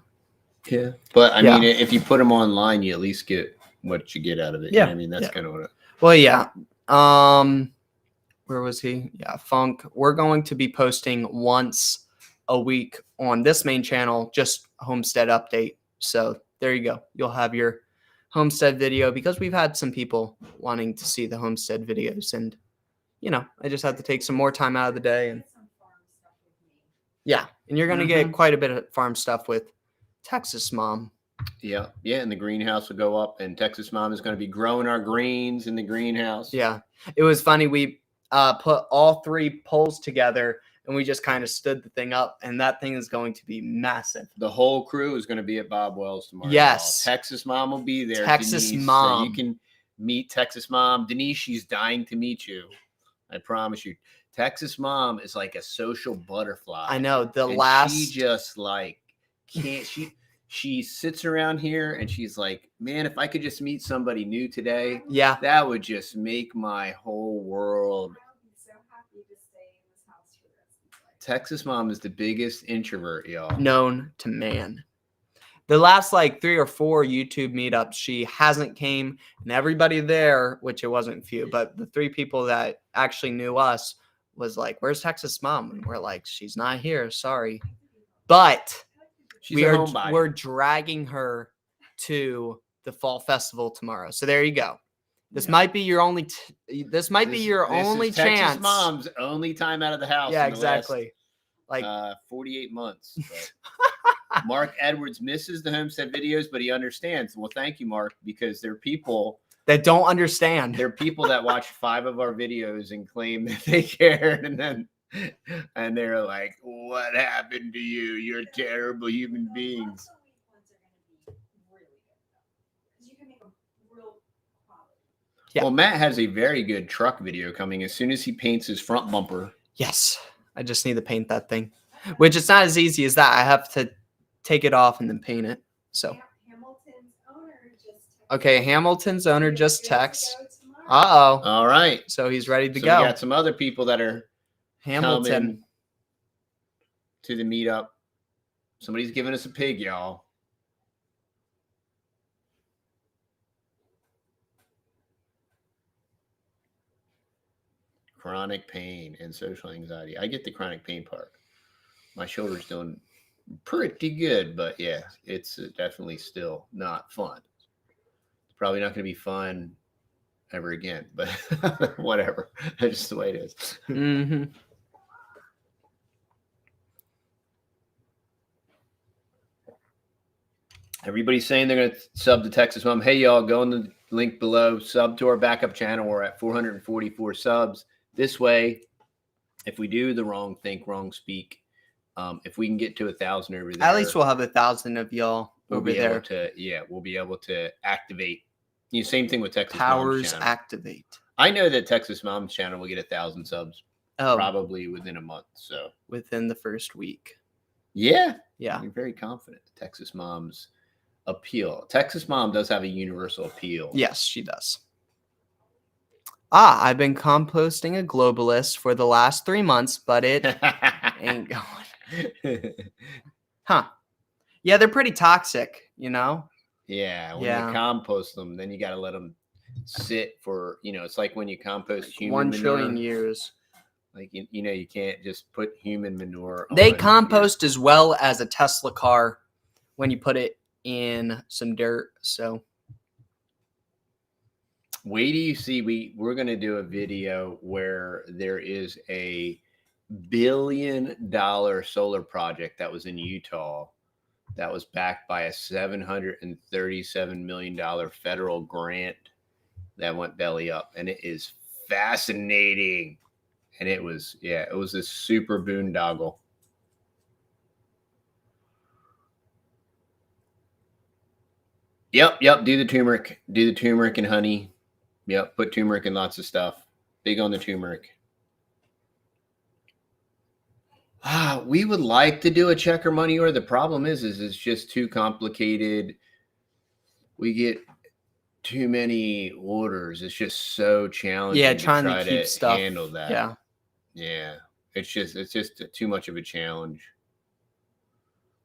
Speaker 1: Yeah. But I
Speaker 2: Yeah.
Speaker 1: mean, if you put them online, you at least get what you get out of it.
Speaker 2: Yeah.
Speaker 1: You know what I mean, that's
Speaker 2: Yeah.
Speaker 1: kind of what.
Speaker 2: Well, yeah. Where was he? Yeah, Funk. We're going to be posting once a week on this main channel, just Homestead update. So there you go. You'll have your Homestead video because we've had some people wanting to see the Homestead videos, and I just had to take some more time out of the day, and
Speaker 4: Some farm stuff with me.
Speaker 2: yeah, and you're gonna get quite a bit of farm stuff with Texas Mom.
Speaker 1: Yeah. Yeah. And the greenhouse will go up, and Texas Mom is going to be growing our greens in the greenhouse.
Speaker 2: Yeah, it was funny. We put all 3 poles together, and we just kind of stood the thing up, and that thing is going to be massive.
Speaker 1: The whole crew is going to be at Bob Wells tomorrow.
Speaker 2: Yes.
Speaker 1: y'all. Texas Mom will be there.
Speaker 2: Texas
Speaker 1: Denise,
Speaker 2: Mom.
Speaker 1: So you can meet Texas Mom. Denise, she's dying to meet you. I promise you. Texas Mom is like a social butterfly.
Speaker 2: I know the
Speaker 1: And
Speaker 2: last.
Speaker 1: she just like can't she sits around here and she's like, man, if I could just meet somebody new today,
Speaker 2: Yeah,
Speaker 1: that would just make my whole world.
Speaker 4: I would be so happy to stay in this house for the rest of my life.
Speaker 1: Texas Mom is the biggest introvert, y'all.
Speaker 2: known to man. The last like 3 or 4 YouTube meetups, she hasn't came, and everybody there, which it wasn't few, but the 3 people that actually knew us was like, "Where's Texas Mom?" And we're like, "She's not here. Sorry." But
Speaker 1: She's a homebody.
Speaker 2: we're dragging her to the fall festival tomorrow. So there you go. This might be your only. This might be your
Speaker 1: This
Speaker 2: only
Speaker 1: is Texas
Speaker 2: chance.
Speaker 1: Mom's only time out of the house.
Speaker 2: Yeah,
Speaker 1: in the last,
Speaker 2: exactly. Like
Speaker 1: 48 months. But Mark Edwards misses the Homestead videos, but he understands. Well, thank you, Mark, because there are people
Speaker 2: that don't understand.
Speaker 1: that watch 5 of our videos and claim that they cared, and they're like, "What happened to you? You're terrible human beings."
Speaker 4: Also, week ones are going to be really good though, because you can make them real quality.
Speaker 2: Yeah.
Speaker 1: Well, Matt has a very good truck video coming as soon as he paints his front bumper.
Speaker 2: Yes, I just need to paint that thing, which it's not as easy as that. I have to take it off and then paint it. So
Speaker 4: Hamilton's owner just texted.
Speaker 2: okay, Hamilton's owner just
Speaker 4: Good to
Speaker 2: texts.
Speaker 4: go tomorrow.
Speaker 1: All right.
Speaker 2: So he's ready to
Speaker 1: So
Speaker 2: go.
Speaker 1: we got some other people that are
Speaker 2: Hamilton.
Speaker 1: coming to the meetup. Somebody's giving us a pig, y'all. Chronic pain and social anxiety. I get the chronic pain part. My shoulder's doing pretty good, but yeah, it's definitely still not fun. It's probably not going to be fun ever again, but whatever. That's just the way it is.
Speaker 2: Mm-hmm.
Speaker 1: Everybody's saying they're going to sub to Texas Mom. Hey, y'all, go in the link below. Sub to our backup channel. We're at 444 subs. This way, if we do the wrong think, wrong speak, if we can get to 1,000 over there,
Speaker 2: At least we'll have 1,000 of y'all
Speaker 1: we'll
Speaker 2: over
Speaker 1: be
Speaker 2: there.
Speaker 1: able to, we'll be able to activate Same thing with Texas Mom's
Speaker 2: Powers
Speaker 1: channel.
Speaker 2: activate.
Speaker 1: I know that Texas Mom's channel will get 1,000 subs
Speaker 2: Oh,
Speaker 1: probably within a month. So
Speaker 2: within the first week.
Speaker 1: yeah,
Speaker 2: Yeah.
Speaker 1: you're very confident. Texas Mom's appeal. Texas Mom does have a universal appeal.
Speaker 2: Yes, she does. I've been composting a globalist for the last 3 months, but it ain't going. Huh. Yeah, they're pretty toxic, you know?
Speaker 1: Yeah, when
Speaker 2: Yeah.
Speaker 1: you compost them, then you got to let them sit for, it's like when you compost human
Speaker 2: 1
Speaker 1: manure.
Speaker 2: trillion years.
Speaker 1: Like, you can't just put human manure
Speaker 2: They
Speaker 1: on your-
Speaker 2: compost as well as a Tesla car when you put it in some dirt. So
Speaker 1: Wait till you see, we're going to do a video where there is a $1 billion solar project that was in Utah that was backed by a $737 million federal grant that went belly up. And it is fascinating. And it was a super boondoggle. Yep. Do the turmeric. Do the turmeric and honey. Yep. Put turmeric in lots of stuff. Big on the turmeric. We would like to do a check or money order. The problem is it's just too complicated. We get too many orders. It's just so challenging.
Speaker 2: yeah, trying to
Speaker 1: try
Speaker 2: keep stuff.
Speaker 1: handle that.
Speaker 2: Yeah.
Speaker 1: Yeah. It's just too much of a challenge.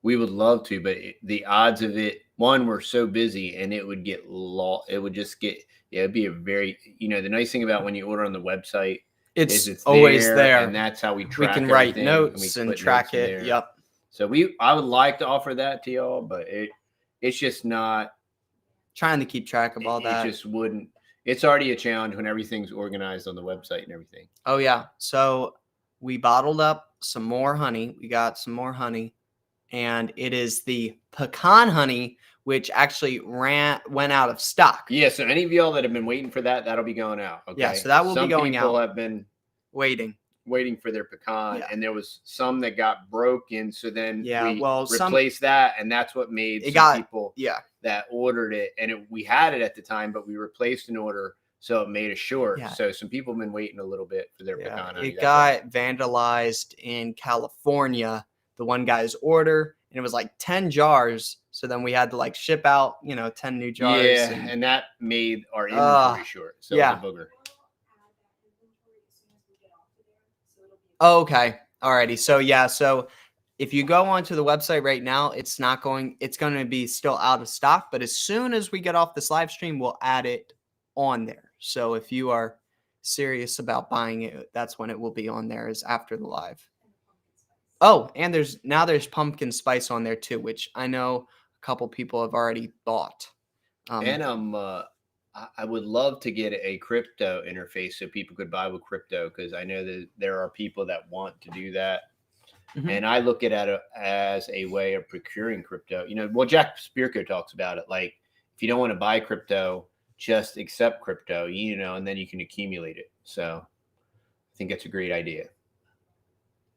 Speaker 1: We would love to, but the odds of it, one, we're so busy and it would get lost. It would just get, it'd be a very, the nice thing about when you order on the website is
Speaker 2: It's always there.
Speaker 1: and that's how we
Speaker 2: We
Speaker 1: track
Speaker 2: can write
Speaker 1: everything,
Speaker 2: notes
Speaker 1: we
Speaker 2: and
Speaker 1: put
Speaker 2: track
Speaker 1: notes in
Speaker 2: it.
Speaker 1: there.
Speaker 2: Yep.
Speaker 1: So I would like to offer that to y'all, but it's just not.
Speaker 2: Trying to keep track of all that.
Speaker 1: It just wouldn't. It's already a challenge when everything's organized on the website and everything.
Speaker 2: Oh, yeah. So we bottled up some more honey. We got some more honey. And it is the pecan honey, which actually went out of stock.
Speaker 1: Yeah, so any of y'all that have been waiting for that, that'll be going out. Okay.
Speaker 2: Yeah, so that will be going out.
Speaker 1: Some people have been
Speaker 2: Waiting.
Speaker 1: for their pecan,
Speaker 2: Yeah.
Speaker 1: and there was some that got broken. So then we replaced that, and that's what made people
Speaker 2: Yeah.
Speaker 1: that ordered it. And we had it at the time, but we replaced an order, so it made it short.
Speaker 2: Yeah.
Speaker 1: So some people have been waiting a little bit for their pecan honey.
Speaker 2: It got vandalized in California. The one guy's order, and it was like 10 jars. So then we had to ship out, 10 new jars.
Speaker 1: Yeah, and that made our inventory short. So
Speaker 2: yeah.
Speaker 1: it was a booger.
Speaker 2: Oh, okay. Alrighty. So yeah. So if you go onto the website right now, it's going to be still out of stock. But as soon as we get off this live stream, we'll add it on there. So if you are serious about buying it, that's when it will be on there, is after the live. Oh, and there's pumpkin spice on there too, which I know a couple people have already bought.
Speaker 1: And I would love to get a crypto interface so people could buy with crypto, because I know that there are people that want to do that.
Speaker 2: Mhm.
Speaker 1: And I look at it as a way of procuring crypto. Well, Jack Spirko talks about it. Like, if you don't want to buy crypto, just accept crypto, and then you can accumulate it. So I think that's a great idea.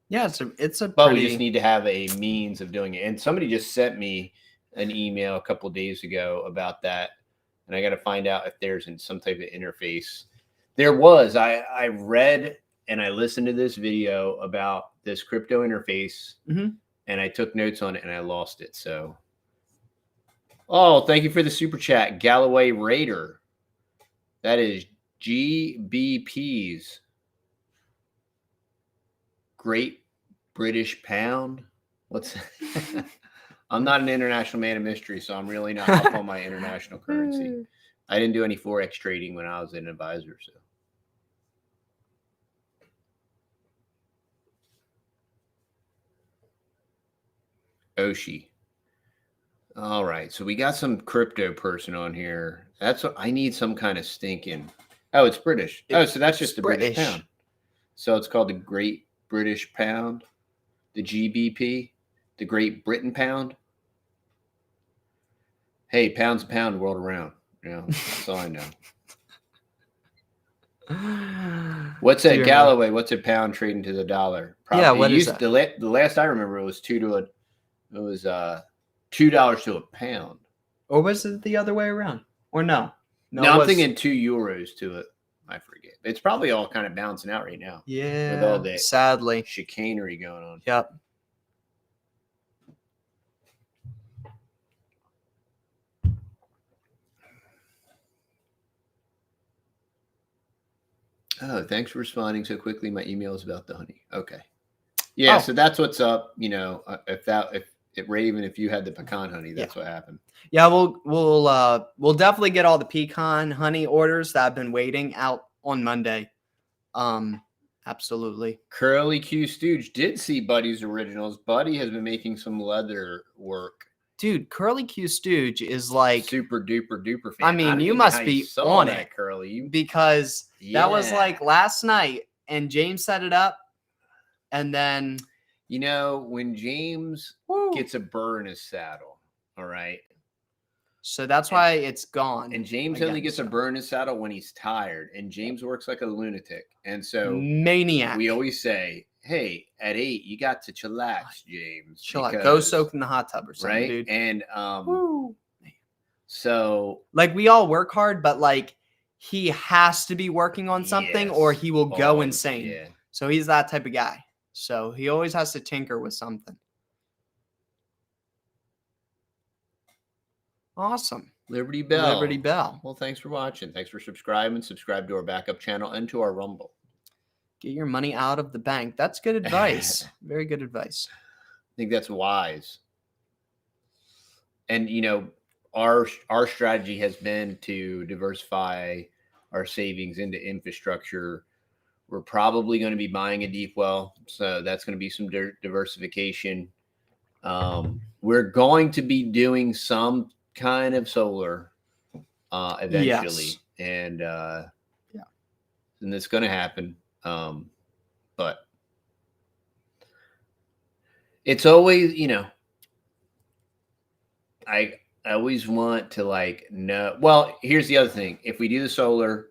Speaker 2: Yeah, it's a
Speaker 1: But we just need to have a means of doing it. And somebody just sent me an email a couple of days ago about that. And I got to find out if there's some type of interface. There was. I read and I listened to this video about this crypto interface, and I took notes on it and I lost it. So, thank you for the super chat, Galloway Raider. That is GBP's. Great British Pound. What's that? I'm not an international man of mystery, so I'm really not up on my international currency. I didn't do any Forex trading when I was an advisor. So, Oshi. All right, so we got some crypto person on here. That's what I need. Some kind of stinking. Oh, it's British. So that's just the British pound. So it's called the Great British Pound, the GBP, the Great Britain Pound. Hey, pound's a pound world around. That's all I know. What's that, Galloway? What's a pound trading to the dollar? Probably,
Speaker 2: yeah, what is that?
Speaker 1: The last I remember, it was $2 to a pound.
Speaker 2: Or was it the other way around? Or no? No,
Speaker 1: No,
Speaker 2: it
Speaker 1: I'm
Speaker 2: was-
Speaker 1: thinking €2 to it. I forget. It's probably all kind of bouncing out right now.
Speaker 2: Yeah.
Speaker 1: all the-
Speaker 2: Sadly.
Speaker 1: Chicanery going on.
Speaker 2: Yep.
Speaker 1: Oh, thanks for responding so quickly. My email is about the honey. Okay. Yeah,
Speaker 2: Oh.
Speaker 1: so that's what's up. You know, if Raven, if you had the pecan honey, that's what happened.
Speaker 2: Yeah, we'll definitely get all the pecan honey orders that have been waiting out on Monday. Absolutely.
Speaker 1: Curly Q Stooge did see Buddy's originals. Buddy has been making some leather work.
Speaker 2: Dude, Curly Q Stooge is like
Speaker 1: Super duper duper fan.
Speaker 2: I mean,
Speaker 1: don't
Speaker 2: you
Speaker 1: even know
Speaker 2: must
Speaker 1: how
Speaker 2: be
Speaker 1: saw
Speaker 2: on
Speaker 1: that,
Speaker 2: it.
Speaker 1: Curly. You,
Speaker 2: because that was
Speaker 1: Yeah.
Speaker 2: like last night and James set it up and then
Speaker 1: you know, when James
Speaker 2: woo.
Speaker 1: gets a burr in his saddle, all right.
Speaker 2: So that's why it's gone.
Speaker 1: And James
Speaker 2: again,
Speaker 1: only gets a
Speaker 2: so.
Speaker 1: burr in his saddle when he's tired. And James works like a lunatic. And so
Speaker 2: Maniac.
Speaker 1: we always say, hey, at 8, you got to chillax, James.
Speaker 2: Chill out. Go
Speaker 1: because-
Speaker 2: soak in the hot tub or something,
Speaker 1: right?
Speaker 2: dude.
Speaker 1: And
Speaker 2: Woo.
Speaker 1: so
Speaker 2: Like we all work hard, but like he has to be working on something or
Speaker 1: yes,
Speaker 2: he will go
Speaker 1: all-
Speaker 2: insane.
Speaker 1: Yeah.
Speaker 2: So he's that type of guy. So he always has to tinker with something. Awesome.
Speaker 1: Liberty Bell.
Speaker 2: Liberty Bell.
Speaker 1: Well, thanks for watching. Thanks for subscribing. Subscribe to our backup channel and to our Rumble.
Speaker 2: Get your money out of the bank. That's good advice. Very good advice.
Speaker 1: I think that's wise. And you know, our strategy has been to diversify our savings into infrastructure. We're probably going to be buying a deep well, so that's going to be some diversification. We're going to be doing some kind of solar eventually,
Speaker 2: Yes.
Speaker 1: and
Speaker 2: Yeah.
Speaker 1: and it's going to happen. But it's always, you know, I always want to like know. Well, here's the other thing: if we do the solar,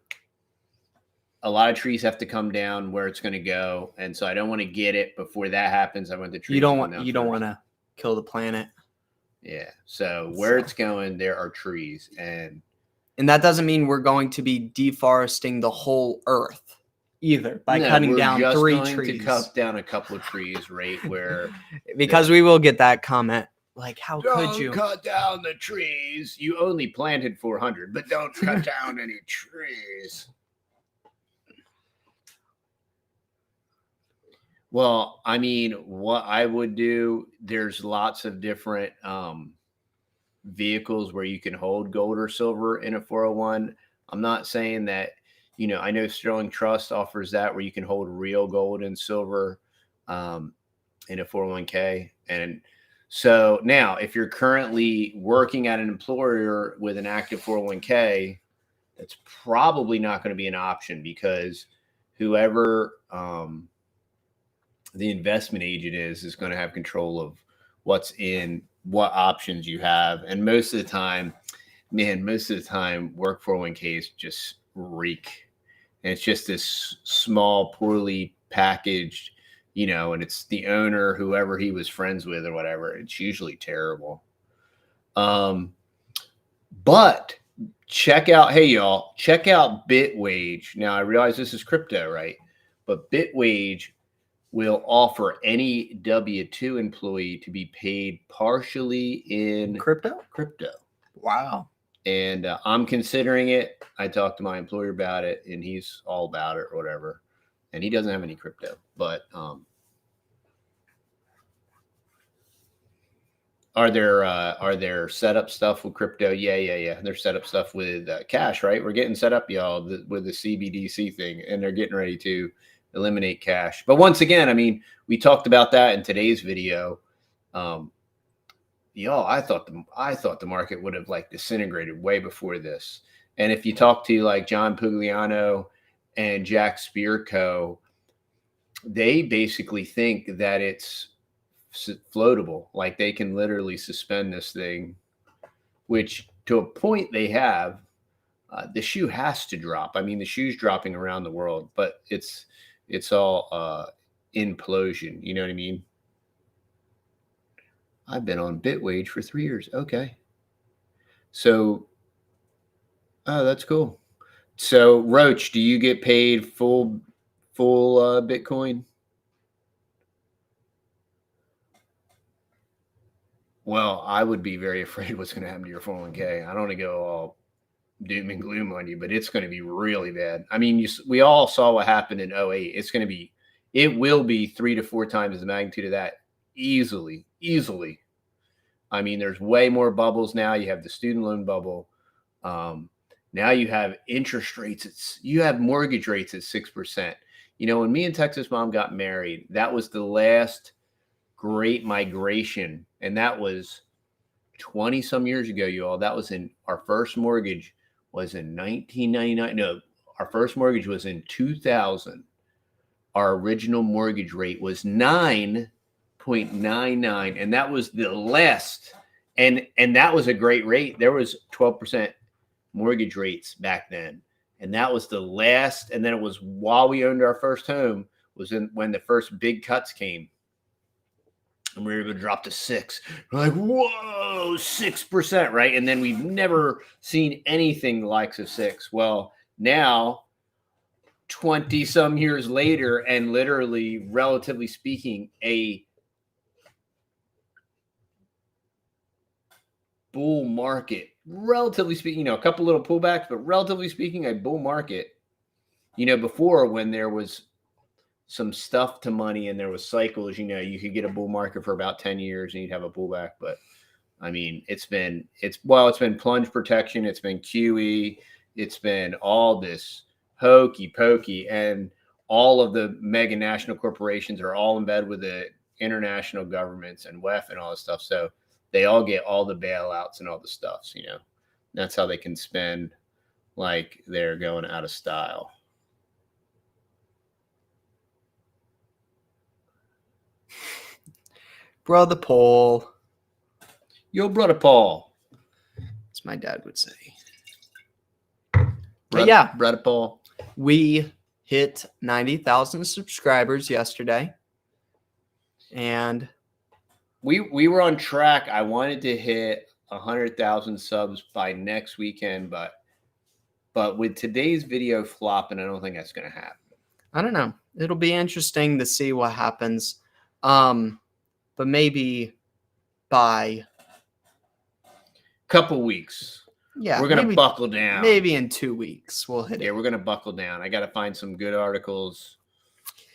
Speaker 1: a lot of trees have to come down where it's going to go, and so I don't want to get it before that happens. I want the trees.
Speaker 2: You don't
Speaker 1: to come
Speaker 2: want
Speaker 1: down
Speaker 2: you don't
Speaker 1: first.
Speaker 2: want to kill the planet.
Speaker 1: Yeah. So where it's going, there are trees, and
Speaker 2: that doesn't mean we're going to be deforesting the whole earth either by
Speaker 1: no,
Speaker 2: cutting
Speaker 1: we're
Speaker 2: down
Speaker 1: just
Speaker 2: 3
Speaker 1: going
Speaker 2: trees.
Speaker 1: to cut down a couple of trees, right where.
Speaker 2: Because we will get that comment. Like, how could
Speaker 1: Don't
Speaker 2: you?
Speaker 1: cut down the trees. You only planted 400, but don't cut down any trees. Well, I mean, what I would do, there's lots of different vehicles where you can hold gold or silver in a 401. I'm not saying that, you know, I know Sterling Trust offers that where you can hold real gold and silver in a 401k. And so now, if you're currently working at an employer with an active 401k, that's probably not going to be an option because whoever the investment agent is going to have control of what's in what options you have. And most of the time, work 401ks just reek. And it's just this small, poorly packaged, you know, and it's the owner, whoever he was friends with or whatever. It's usually terrible. But check out, hey y'all, check out Bitwage. Now I realize this is crypto, right? But Bitwage will offer any W-2 employee to be paid partially in
Speaker 2: Crypto? Wow.
Speaker 1: And I'm considering it. I talked to my employer about it, and he's all about it or whatever. And he doesn't have any crypto, but are there setup stuff with crypto? Yeah. There's setup stuff with cash, right? We're getting set up, y'all, with the CBDC thing, and they're getting ready to eliminate cash. But once again, I mean, we talked about that in today's video. Y'all, I thought the market would have like disintegrated way before this. And if you talk to like John Pugliano and Jack Spirko, they basically think that it's floatable, like they can literally suspend this thing, which to a point they have. The shoe has to drop. I mean, the shoe's dropping around the world, but it's all implosion. You know what I mean? I've been on Bitwage for 3 years. Okay. So Oh, that's cool. So, Roach, do you get paid full Bitcoin? Well, I would be very afraid what's going to happen to your 401k. I don't want to go all doom and gloom on you, but it's going to be really bad. I mean, we all saw what happened in 08. It will be 3 to 4 times the magnitude of that easily. I mean, there's way more bubbles now. You have the student loan bubble. Now you have interest rates. You have mortgage rates at 6%. You know, when me and Texas Mom got married, that was the last great migration. And that was 20 some years ago, you all. That was in our first mortgage was in 1999. No, our first mortgage was in 2000. Our original mortgage rate was 9.99, and that was the last. And that was a great rate. There was 12% mortgage rates back then, and that was the last. And then it was while we owned our first home when the first big cuts came. And we were able to drop to 6. We're like, whoa, 6%, right? And then we've never seen anything the likes of 6. Well, now, 20 some years later, and literally, relatively speaking, a bull market, relatively speaking, you know, a couple little pullbacks, but relatively speaking, a bull market. You know, before when there was some stuff to money and there was cycles, you know, you could get a bull market for about 10 years and you'd have a pullback. But I mean, it's been plunge protection. It's been QE. It's been all this hokey pokey, and all of the mega national corporations are all in bed with the international governments and WEF and all this stuff. So they all get all the bailouts and all the stuff, you know, that's how they can spend like they're going out of style.
Speaker 2: Brother Paul.
Speaker 1: Yo, brother Paul.
Speaker 2: As my dad would say.
Speaker 1: Brother Paul.
Speaker 2: We hit 90,000 subscribers yesterday. And
Speaker 1: we were on track. I wanted to hit 100,000 subs by next weekend, but with today's video flopping, I don't think that's going to happen.
Speaker 2: I don't know. It'll be interesting to see what happens. But maybe by
Speaker 1: couple weeks.
Speaker 2: Yeah.
Speaker 1: We're going to buckle down.
Speaker 2: Maybe in 2 weeks we'll hit it.
Speaker 1: Yeah, we're going to buckle down. I got to find some good articles.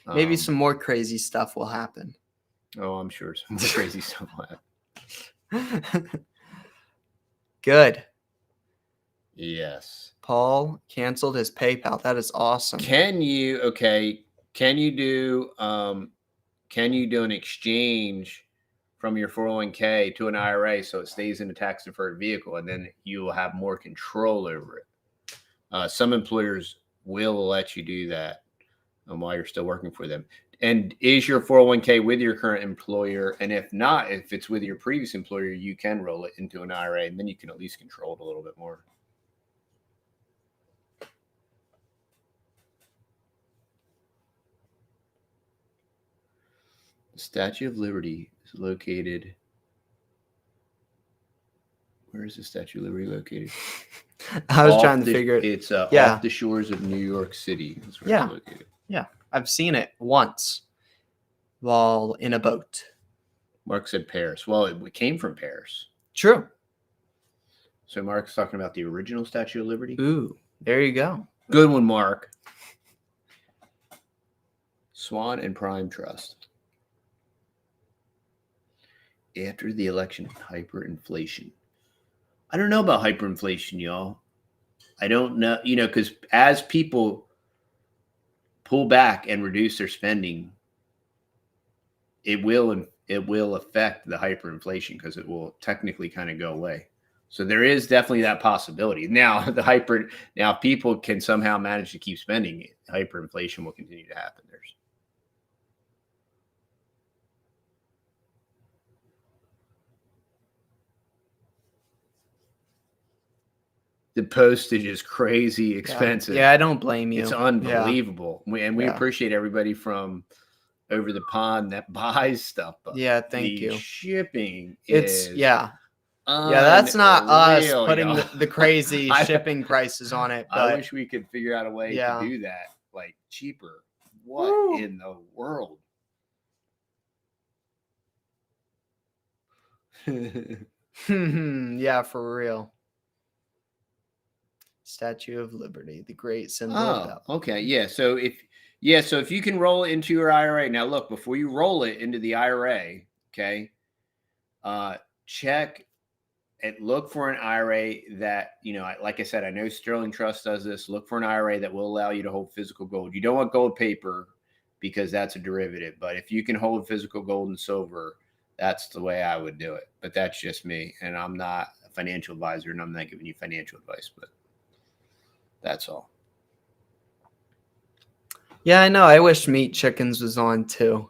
Speaker 2: Maybe some more crazy stuff will happen.
Speaker 1: Oh, I'm sure some more crazy stuff will happen.
Speaker 2: Good.
Speaker 1: Yes.
Speaker 2: Paul canceled his PayPal. That is awesome.
Speaker 1: Can you do an exchange from your 401k to an IRA so it stays in a tax deferred vehicle, and then you will have more control over it? Some employers will let you do that while you're still working for them. And is your 401k with your current employer? And if not, if it's with your previous employer, you can roll it into an IRA, and then you can at least control it a little bit more. The Statue of Liberty is located. Where is the Statue of Liberty located?
Speaker 2: I was trying to figure it.
Speaker 1: It's off the shores of New York City. That's where it's located.
Speaker 2: Yeah. I've seen it once while in a boat.
Speaker 1: Mark said Paris. Well, it came from Paris.
Speaker 2: True.
Speaker 1: So Mark's talking about the original Statue of Liberty.
Speaker 2: Ooh, there you go.
Speaker 1: Good one, Mark. Swan and Prime Trust. After the election, hyperinflation. I don't know about hyperinflation, y'all. I don't know, because as people pull back and reduce their spending, it will affect the hyperinflation because it will technically kind of go away. So there is definitely that possibility. Now, if people can somehow manage to keep spending, hyperinflation will continue to happen. The postage is crazy expensive.
Speaker 2: Yeah, I don't blame you.
Speaker 1: It's unbelievable. Yeah. We appreciate everybody from over the pond that buys stuff. But
Speaker 2: yeah, thank you.
Speaker 1: Shipping
Speaker 2: is Yeah, that's not us
Speaker 1: Unreal,
Speaker 2: putting
Speaker 1: y'all.
Speaker 2: the crazy
Speaker 1: I-
Speaker 2: shipping prices on it.
Speaker 1: I
Speaker 2: But
Speaker 1: wish we could figure out a way
Speaker 2: yeah.
Speaker 1: to do that, like cheaper. What
Speaker 2: Woo.
Speaker 1: in the world?
Speaker 2: yeah, for real. Statue of Liberty, the great symbol of that.
Speaker 1: Okay. Yeah. So if you can roll it into your IRA. Now look, before you roll it into the IRA, okay, check and look for an IRA that, like I said, I know Sterling Trust does this. Look for an IRA that will allow you to hold physical gold. You don't want gold paper because that's a derivative. But if you can hold physical gold and silver, that's the way I would do it. But that's just me. And I'm not a financial advisor and I'm not giving you financial advice, but that's all.
Speaker 2: Yeah, I know. I wish Meat Chickens was on too.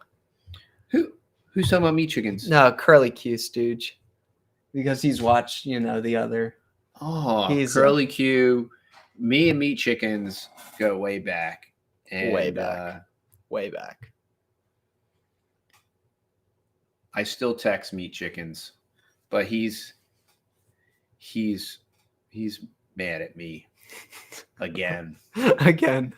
Speaker 1: Who's talking about meat chickens?
Speaker 2: No, Curly Q Stooge. Because he's watched, the other.
Speaker 1: Oh,
Speaker 2: He's
Speaker 1: Curly Q. Me and Meat Chickens go way back.
Speaker 2: Way back. Way back.
Speaker 1: I still text Meat Chickens, but he's mad at me again.
Speaker 2: Again.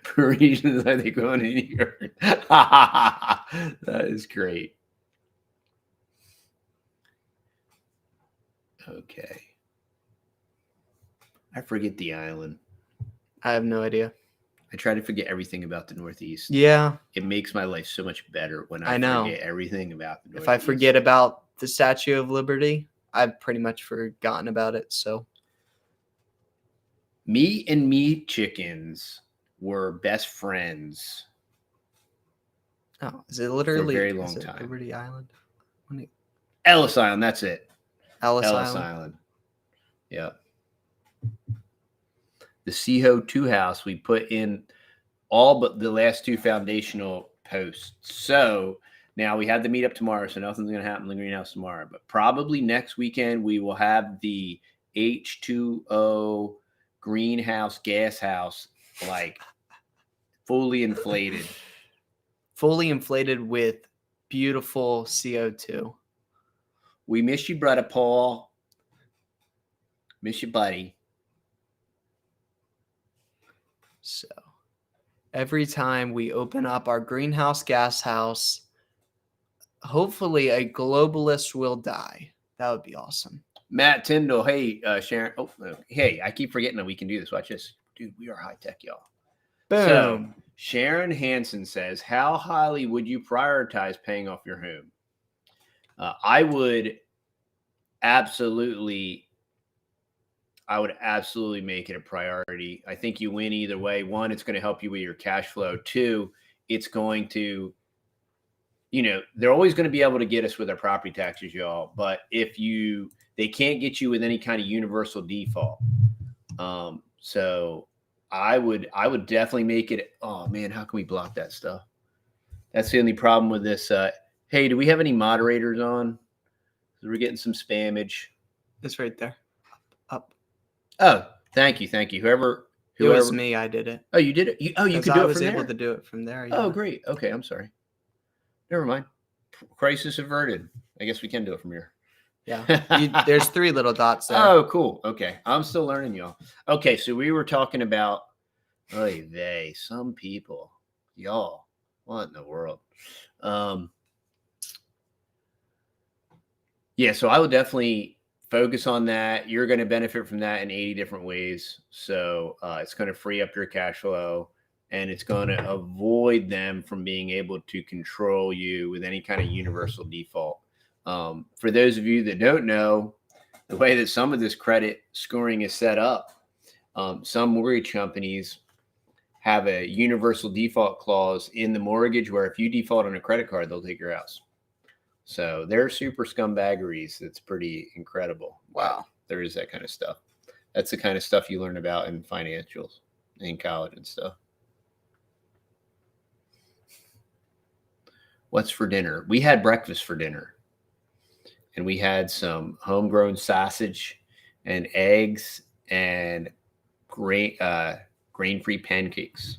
Speaker 1: Parisians, are they going in here? That is great. Okay. I forget the island.
Speaker 2: I have no idea.
Speaker 1: I try to forget everything about the Northeast.
Speaker 2: Yeah.
Speaker 1: It makes my life so much better when
Speaker 2: I know.
Speaker 1: forget everything about the Northeast.
Speaker 2: If I forget about the Statue of Liberty, I've pretty much forgotten about it. So
Speaker 1: me and Meat Chickens were best friends.
Speaker 2: Oh, is it literally
Speaker 1: for a very long time?
Speaker 2: Liberty Island?
Speaker 1: Ellis Island, that's it.
Speaker 2: Ellis
Speaker 1: Ellis
Speaker 2: Island.
Speaker 1: Island. Yeah. The Seho 2 house, we put in all but the last two foundational posts. So now we have the meet up tomorrow, so nothing's going to happen in the greenhouse tomorrow. But probably next weekend we will have the H2O greenhouse gas house like fully inflated.
Speaker 2: Fully inflated with beautiful CO2.
Speaker 1: We miss you, brother Paul. Miss you, buddy.
Speaker 2: So every time we open up our greenhouse gas house, hopefully a globalist will die. That would be awesome.
Speaker 1: Matt Tyndall, hey, Sharon. Oh, hey, I keep forgetting that we can do this. Watch this. Dude, we are high tech, y'all.
Speaker 2: Boom.
Speaker 1: So Sharon Hansen says, how highly would you prioritize paying off your home? I would absolutely make it a priority. I think you win either way. One, it's going to help you with your cash flow. Two, it's going to, they're always going to be able to get us with our property taxes, y'all. But they can't get you with any kind of universal default. So I would definitely make it. Oh man, how can we block that stuff? That's the only problem with this. Hey, do we have any moderators on? We're getting some spammage.
Speaker 2: It's right there. Up.
Speaker 1: Oh, thank you. Whoever.
Speaker 2: It was me. I did it.
Speaker 1: Oh, you did it. You could do it from there.
Speaker 2: I was able to do it from there. Yeah.
Speaker 1: Oh, great. Okay, I'm sorry. Never mind. Crisis averted. I guess we can do it from here.
Speaker 2: Yeah. There's 3 little dots there.
Speaker 1: Oh, cool. Okay, I'm still learning, y'all. Okay, so we were talking about some people, y'all. What in the world? Yeah, so I would definitely focus on that. You're going to benefit from that in 80 different ways. So it's going to free up your cash flow and it's going to avoid them from being able to control you with any kind of universal default. For those of you that don't know, the way that some of this credit scoring is set up, some mortgage companies have a universal default clause in the mortgage where if you default on a credit card, they'll take your house. So they're super scumbaggeries. It's pretty incredible. Wow. There is that kind of stuff. That's the kind of stuff you learn about in financials in college and stuff. What's for dinner? We had breakfast for dinner. And we had some homegrown sausage and eggs and grain-free pancakes.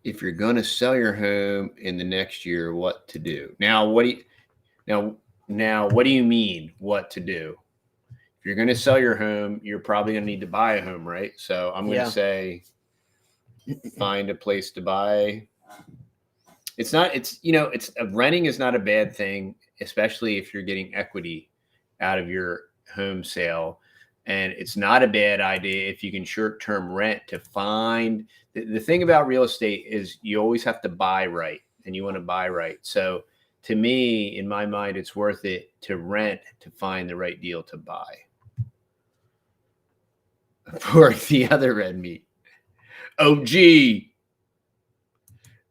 Speaker 1: if you're going to sell your home in the next year, what to do. Now, what do you mean what to do? If you're going to sell your home, you're probably going to need to buy a home, right? So I'm going to say find a place to buy. Renting is not a bad thing, especially if you're getting equity out of your home sale. And it's not a bad idea if you can short-term rent to find. The thing about real estate is you always have to buy right, and you want to buy right. So to me, in my mind, it's worth it to rent to find the right deal to buy. For the other red meat. OG.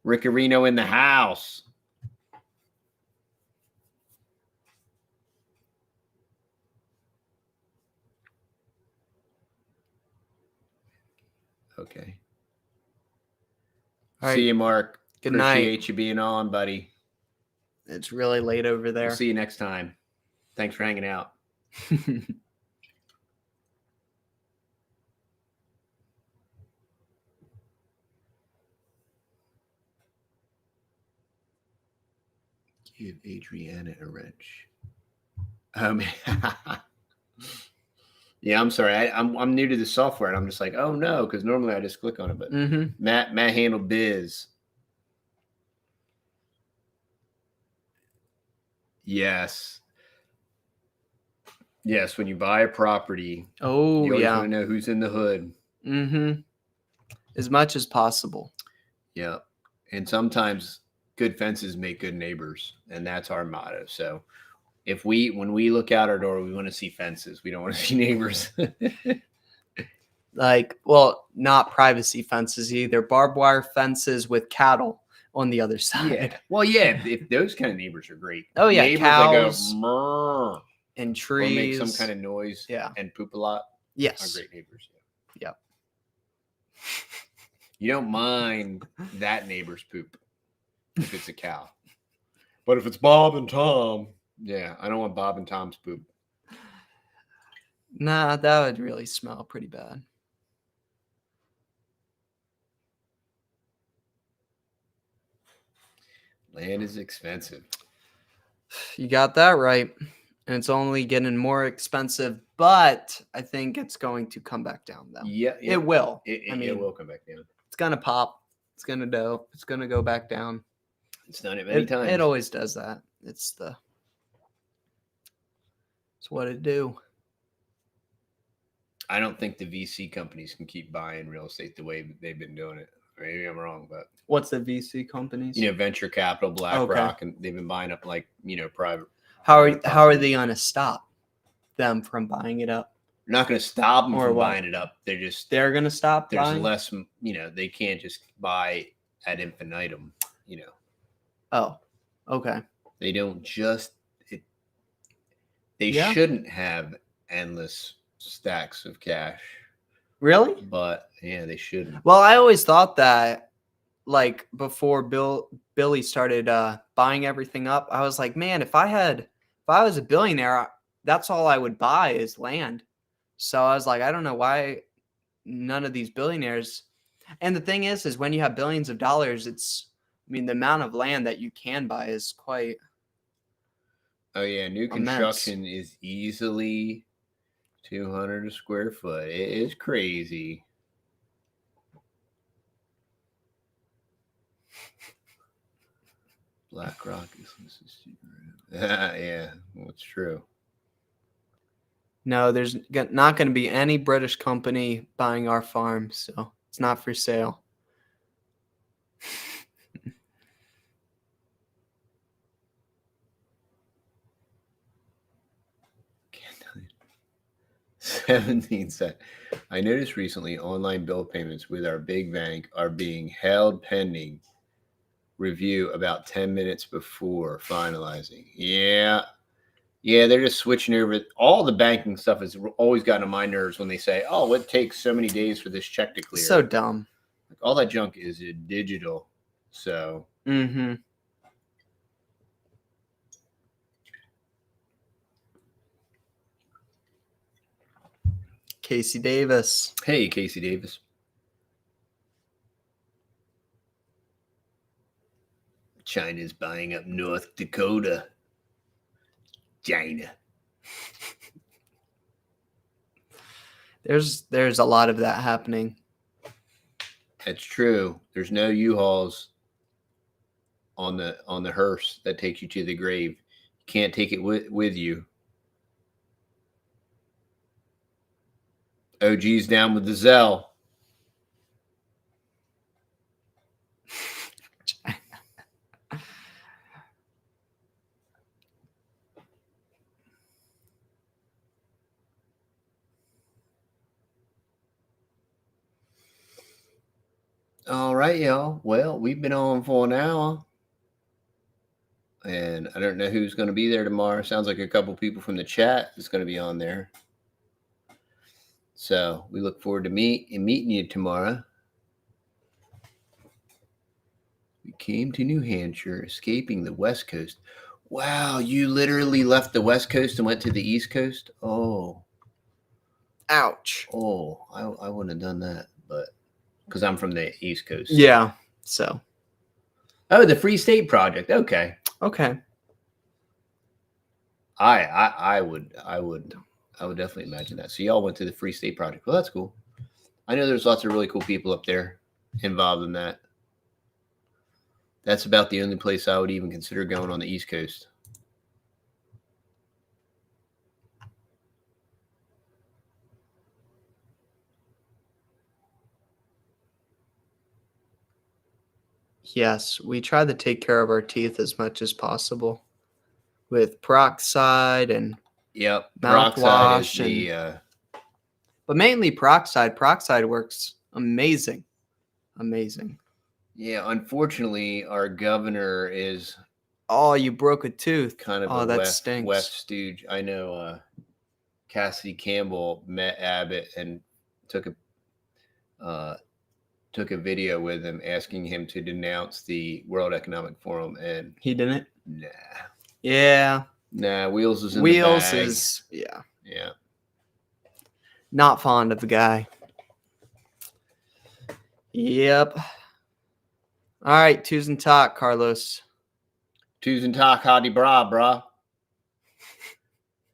Speaker 1: Riccarino in the house. Okay.
Speaker 2: All right.
Speaker 1: See you, Mark.
Speaker 2: Good
Speaker 1: Appreciate
Speaker 2: night.
Speaker 1: you being on, buddy.
Speaker 2: It's really late over there.
Speaker 1: We'll see you next time. Thanks for hanging out. Give Adriana a wrench. Yeah, I'm sorry. I'm new to the software, and I'm just like, oh no, because normally I just click on it. But Matt handled biz. Yes. Yes, when you buy a property, you always want to know who's in the hood.
Speaker 2: As much as possible.
Speaker 1: Yeah. And sometimes good fences make good neighbors, and that's our motto. So when we look out our door, we want to see fences. We don't want to see neighbors.
Speaker 2: Not privacy fences either. Barbed wire fences with cattle on the other side.
Speaker 1: Yeah. Well, yeah, if those kind of neighbors are great.
Speaker 2: Oh yeah,
Speaker 1: neighbors
Speaker 2: cows
Speaker 1: that go murr,
Speaker 2: and trees.
Speaker 1: or make some kind of noise.
Speaker 2: Yeah.
Speaker 1: And poop a lot.
Speaker 2: Yes.
Speaker 1: Are great neighbors.
Speaker 2: Yeah.
Speaker 1: You don't mind that neighbor's poop if it's a cow. But if it's Bob and Tom, yeah, I don't want Bob and Tom's poop.
Speaker 2: Nah, that would really smell pretty bad.
Speaker 1: Land is expensive.
Speaker 2: You got that right. And it's only getting more expensive, but I think it's going to come back down though.
Speaker 1: Yeah.
Speaker 2: It will.
Speaker 1: It will come back down.
Speaker 2: It's gonna pop. It's gonna go back down.
Speaker 1: It's done it many times.
Speaker 2: It always does that. It's what it do.
Speaker 1: I don't think the VC companies can keep buying real estate the way they've been doing it. Maybe I'm wrong, but
Speaker 2: what's the VC companies?
Speaker 1: Venture capital, BlackRock, and they've been buying up private.
Speaker 2: How are they gonna stop them from buying it up?
Speaker 1: They're not going to stop them from
Speaker 2: what?
Speaker 1: buying it up.
Speaker 2: They're going to stop.
Speaker 1: There's
Speaker 2: buying?
Speaker 1: less. They can't just buy ad infinitum.
Speaker 2: Oh, okay.
Speaker 1: They don't just. They
Speaker 2: Yeah.
Speaker 1: shouldn't have endless stacks of cash.
Speaker 2: Really?
Speaker 1: But yeah, they shouldn't.
Speaker 2: Well, I always thought that, like before Billy started buying everything up, I was like, man, if I was a billionaire, that's all I would buy is land. So I was like, I don't know why none of these billionaires. And the thing is when you have billions of dollars, the amount of land that you can buy is quite.
Speaker 1: Oh yeah, new construction is easily 200 a square foot. It is crazy. BlackRock is yeah, it's true.
Speaker 2: No, there's not going to be any British company buying our farm, so it's not for sale.
Speaker 1: Can't tell you. 17 cents. I noticed recently online bill payments with our big bank are being held pending review about 10 minutes before finalizing. Yeah, they're just switching over. All the banking stuff has always gotten on my nerves when they say, oh, it takes so many days for this check to clear.
Speaker 2: So dumb.
Speaker 1: Like, all that junk is digital. So.
Speaker 2: Casey Davis.
Speaker 1: Hey, Casey Davis. China's buying up North Dakota. China.
Speaker 2: There's a lot of that happening.
Speaker 1: That's true. There's no U-Hauls on the hearse that takes you to the grave. You can't take it with you. OG's down with the Zell. All right, y'all. Well, we've been on for an hour. And I don't know who's going to be there tomorrow. Sounds like a couple people from the chat is going to be on there. So we look forward to meeting you tomorrow. We came to New Hampshire, escaping the West Coast. Wow, you literally left the West Coast and went to the East Coast? Oh.
Speaker 2: Ouch.
Speaker 1: Oh, I wouldn't have done that, but because I'm from the East Coast.
Speaker 2: Yeah. So.
Speaker 1: Oh, the Free State Project. Okay.
Speaker 2: Okay.
Speaker 1: I would definitely imagine that. So y'all went to the Free State Project. Well, that's cool. I know there's lots of really cool people up there involved in that. That's about the only place I would even consider going on the East Coast.
Speaker 2: Yes, we try to take care of our teeth as much as possible with peroxide and
Speaker 1: Yep,
Speaker 2: mouthwash,
Speaker 1: peroxide is
Speaker 2: but mainly peroxide. Peroxide works amazing, amazing.
Speaker 1: yeah. Unfortunately, our governor is
Speaker 2: Oh, you broke a tooth.
Speaker 1: kind of
Speaker 2: Oh,
Speaker 1: a
Speaker 2: that
Speaker 1: West
Speaker 2: stinks.
Speaker 1: stooge. I know. Cassidy Campbell met Abbott and took a video with him, asking him to denounce the World Economic Forum, and
Speaker 2: He didn't.
Speaker 1: nah.
Speaker 2: Yeah.
Speaker 1: Nah, Wheels is in
Speaker 2: Wheels
Speaker 1: the bag.
Speaker 2: is
Speaker 1: Yeah.
Speaker 2: not fond of the guy. Yep. All right, twos and talk, Carlos.
Speaker 1: Twos and talk, hottie bra, brah.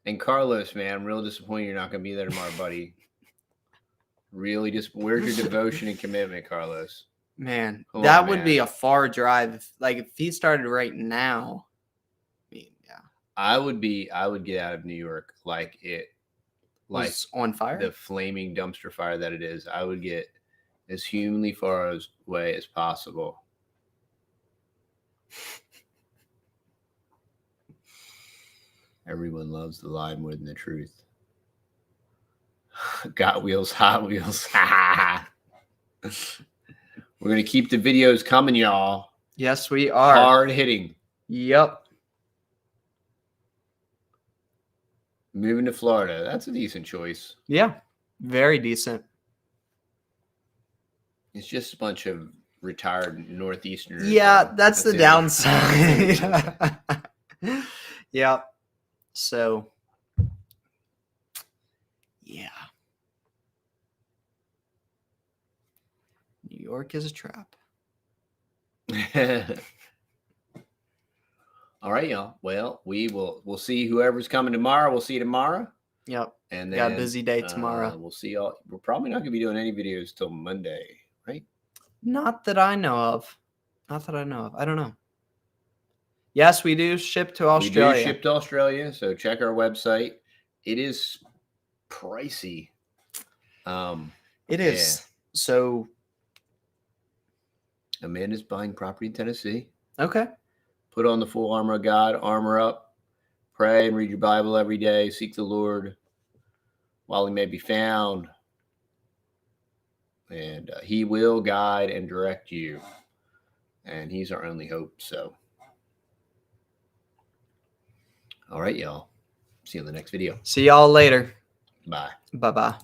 Speaker 1: And Carlos, man, I'm real disappointed you're not going to be there tomorrow, buddy. Really just where's your devotion and commitment, Carlos?
Speaker 2: Man,
Speaker 1: Come
Speaker 2: that
Speaker 1: on,
Speaker 2: would
Speaker 1: man.
Speaker 2: be a far drive. If he started right now, I mean, yeah.
Speaker 1: I would get out of New York like
Speaker 2: Was on fire.
Speaker 1: the flaming dumpster fire that it is. I would get as humanly far away as possible. Everyone loves the lie more than the truth. Got Wheels, Hot Wheels. We're going to keep the videos coming, y'all.
Speaker 2: Yes, we are.
Speaker 1: Hard hitting.
Speaker 2: Yep.
Speaker 1: Moving to Florida. That's a decent choice.
Speaker 2: Yeah. Very decent.
Speaker 1: It's just a bunch of retired Northeasterners.
Speaker 2: Yeah, that's the
Speaker 1: it.
Speaker 2: downside. Yep. So, yeah. New York is a trap.
Speaker 1: All right, y'all. Well, we'll see whoever's coming tomorrow. We'll see you tomorrow.
Speaker 2: Yep.
Speaker 1: And then
Speaker 2: Got a busy day tomorrow.
Speaker 1: We'll see y'all. We're probably not gonna be doing any videos till Monday, right?
Speaker 2: Not that I know of. Not that I know of. I don't know. Yes, we do ship to Australia.
Speaker 1: We do ship to Australia, so check our website. It is pricey.
Speaker 2: It is. So,
Speaker 1: Amanda's buying property in Tennessee.
Speaker 2: okay.
Speaker 1: Put on the full armor of God, armor up, pray and read your Bible every day. Seek the Lord while he may be found. And he will guide and direct you. And he's our only hope. So, all right, y'all. See you in the next video.
Speaker 2: See y'all later.
Speaker 1: Bye.
Speaker 2: Bye-bye.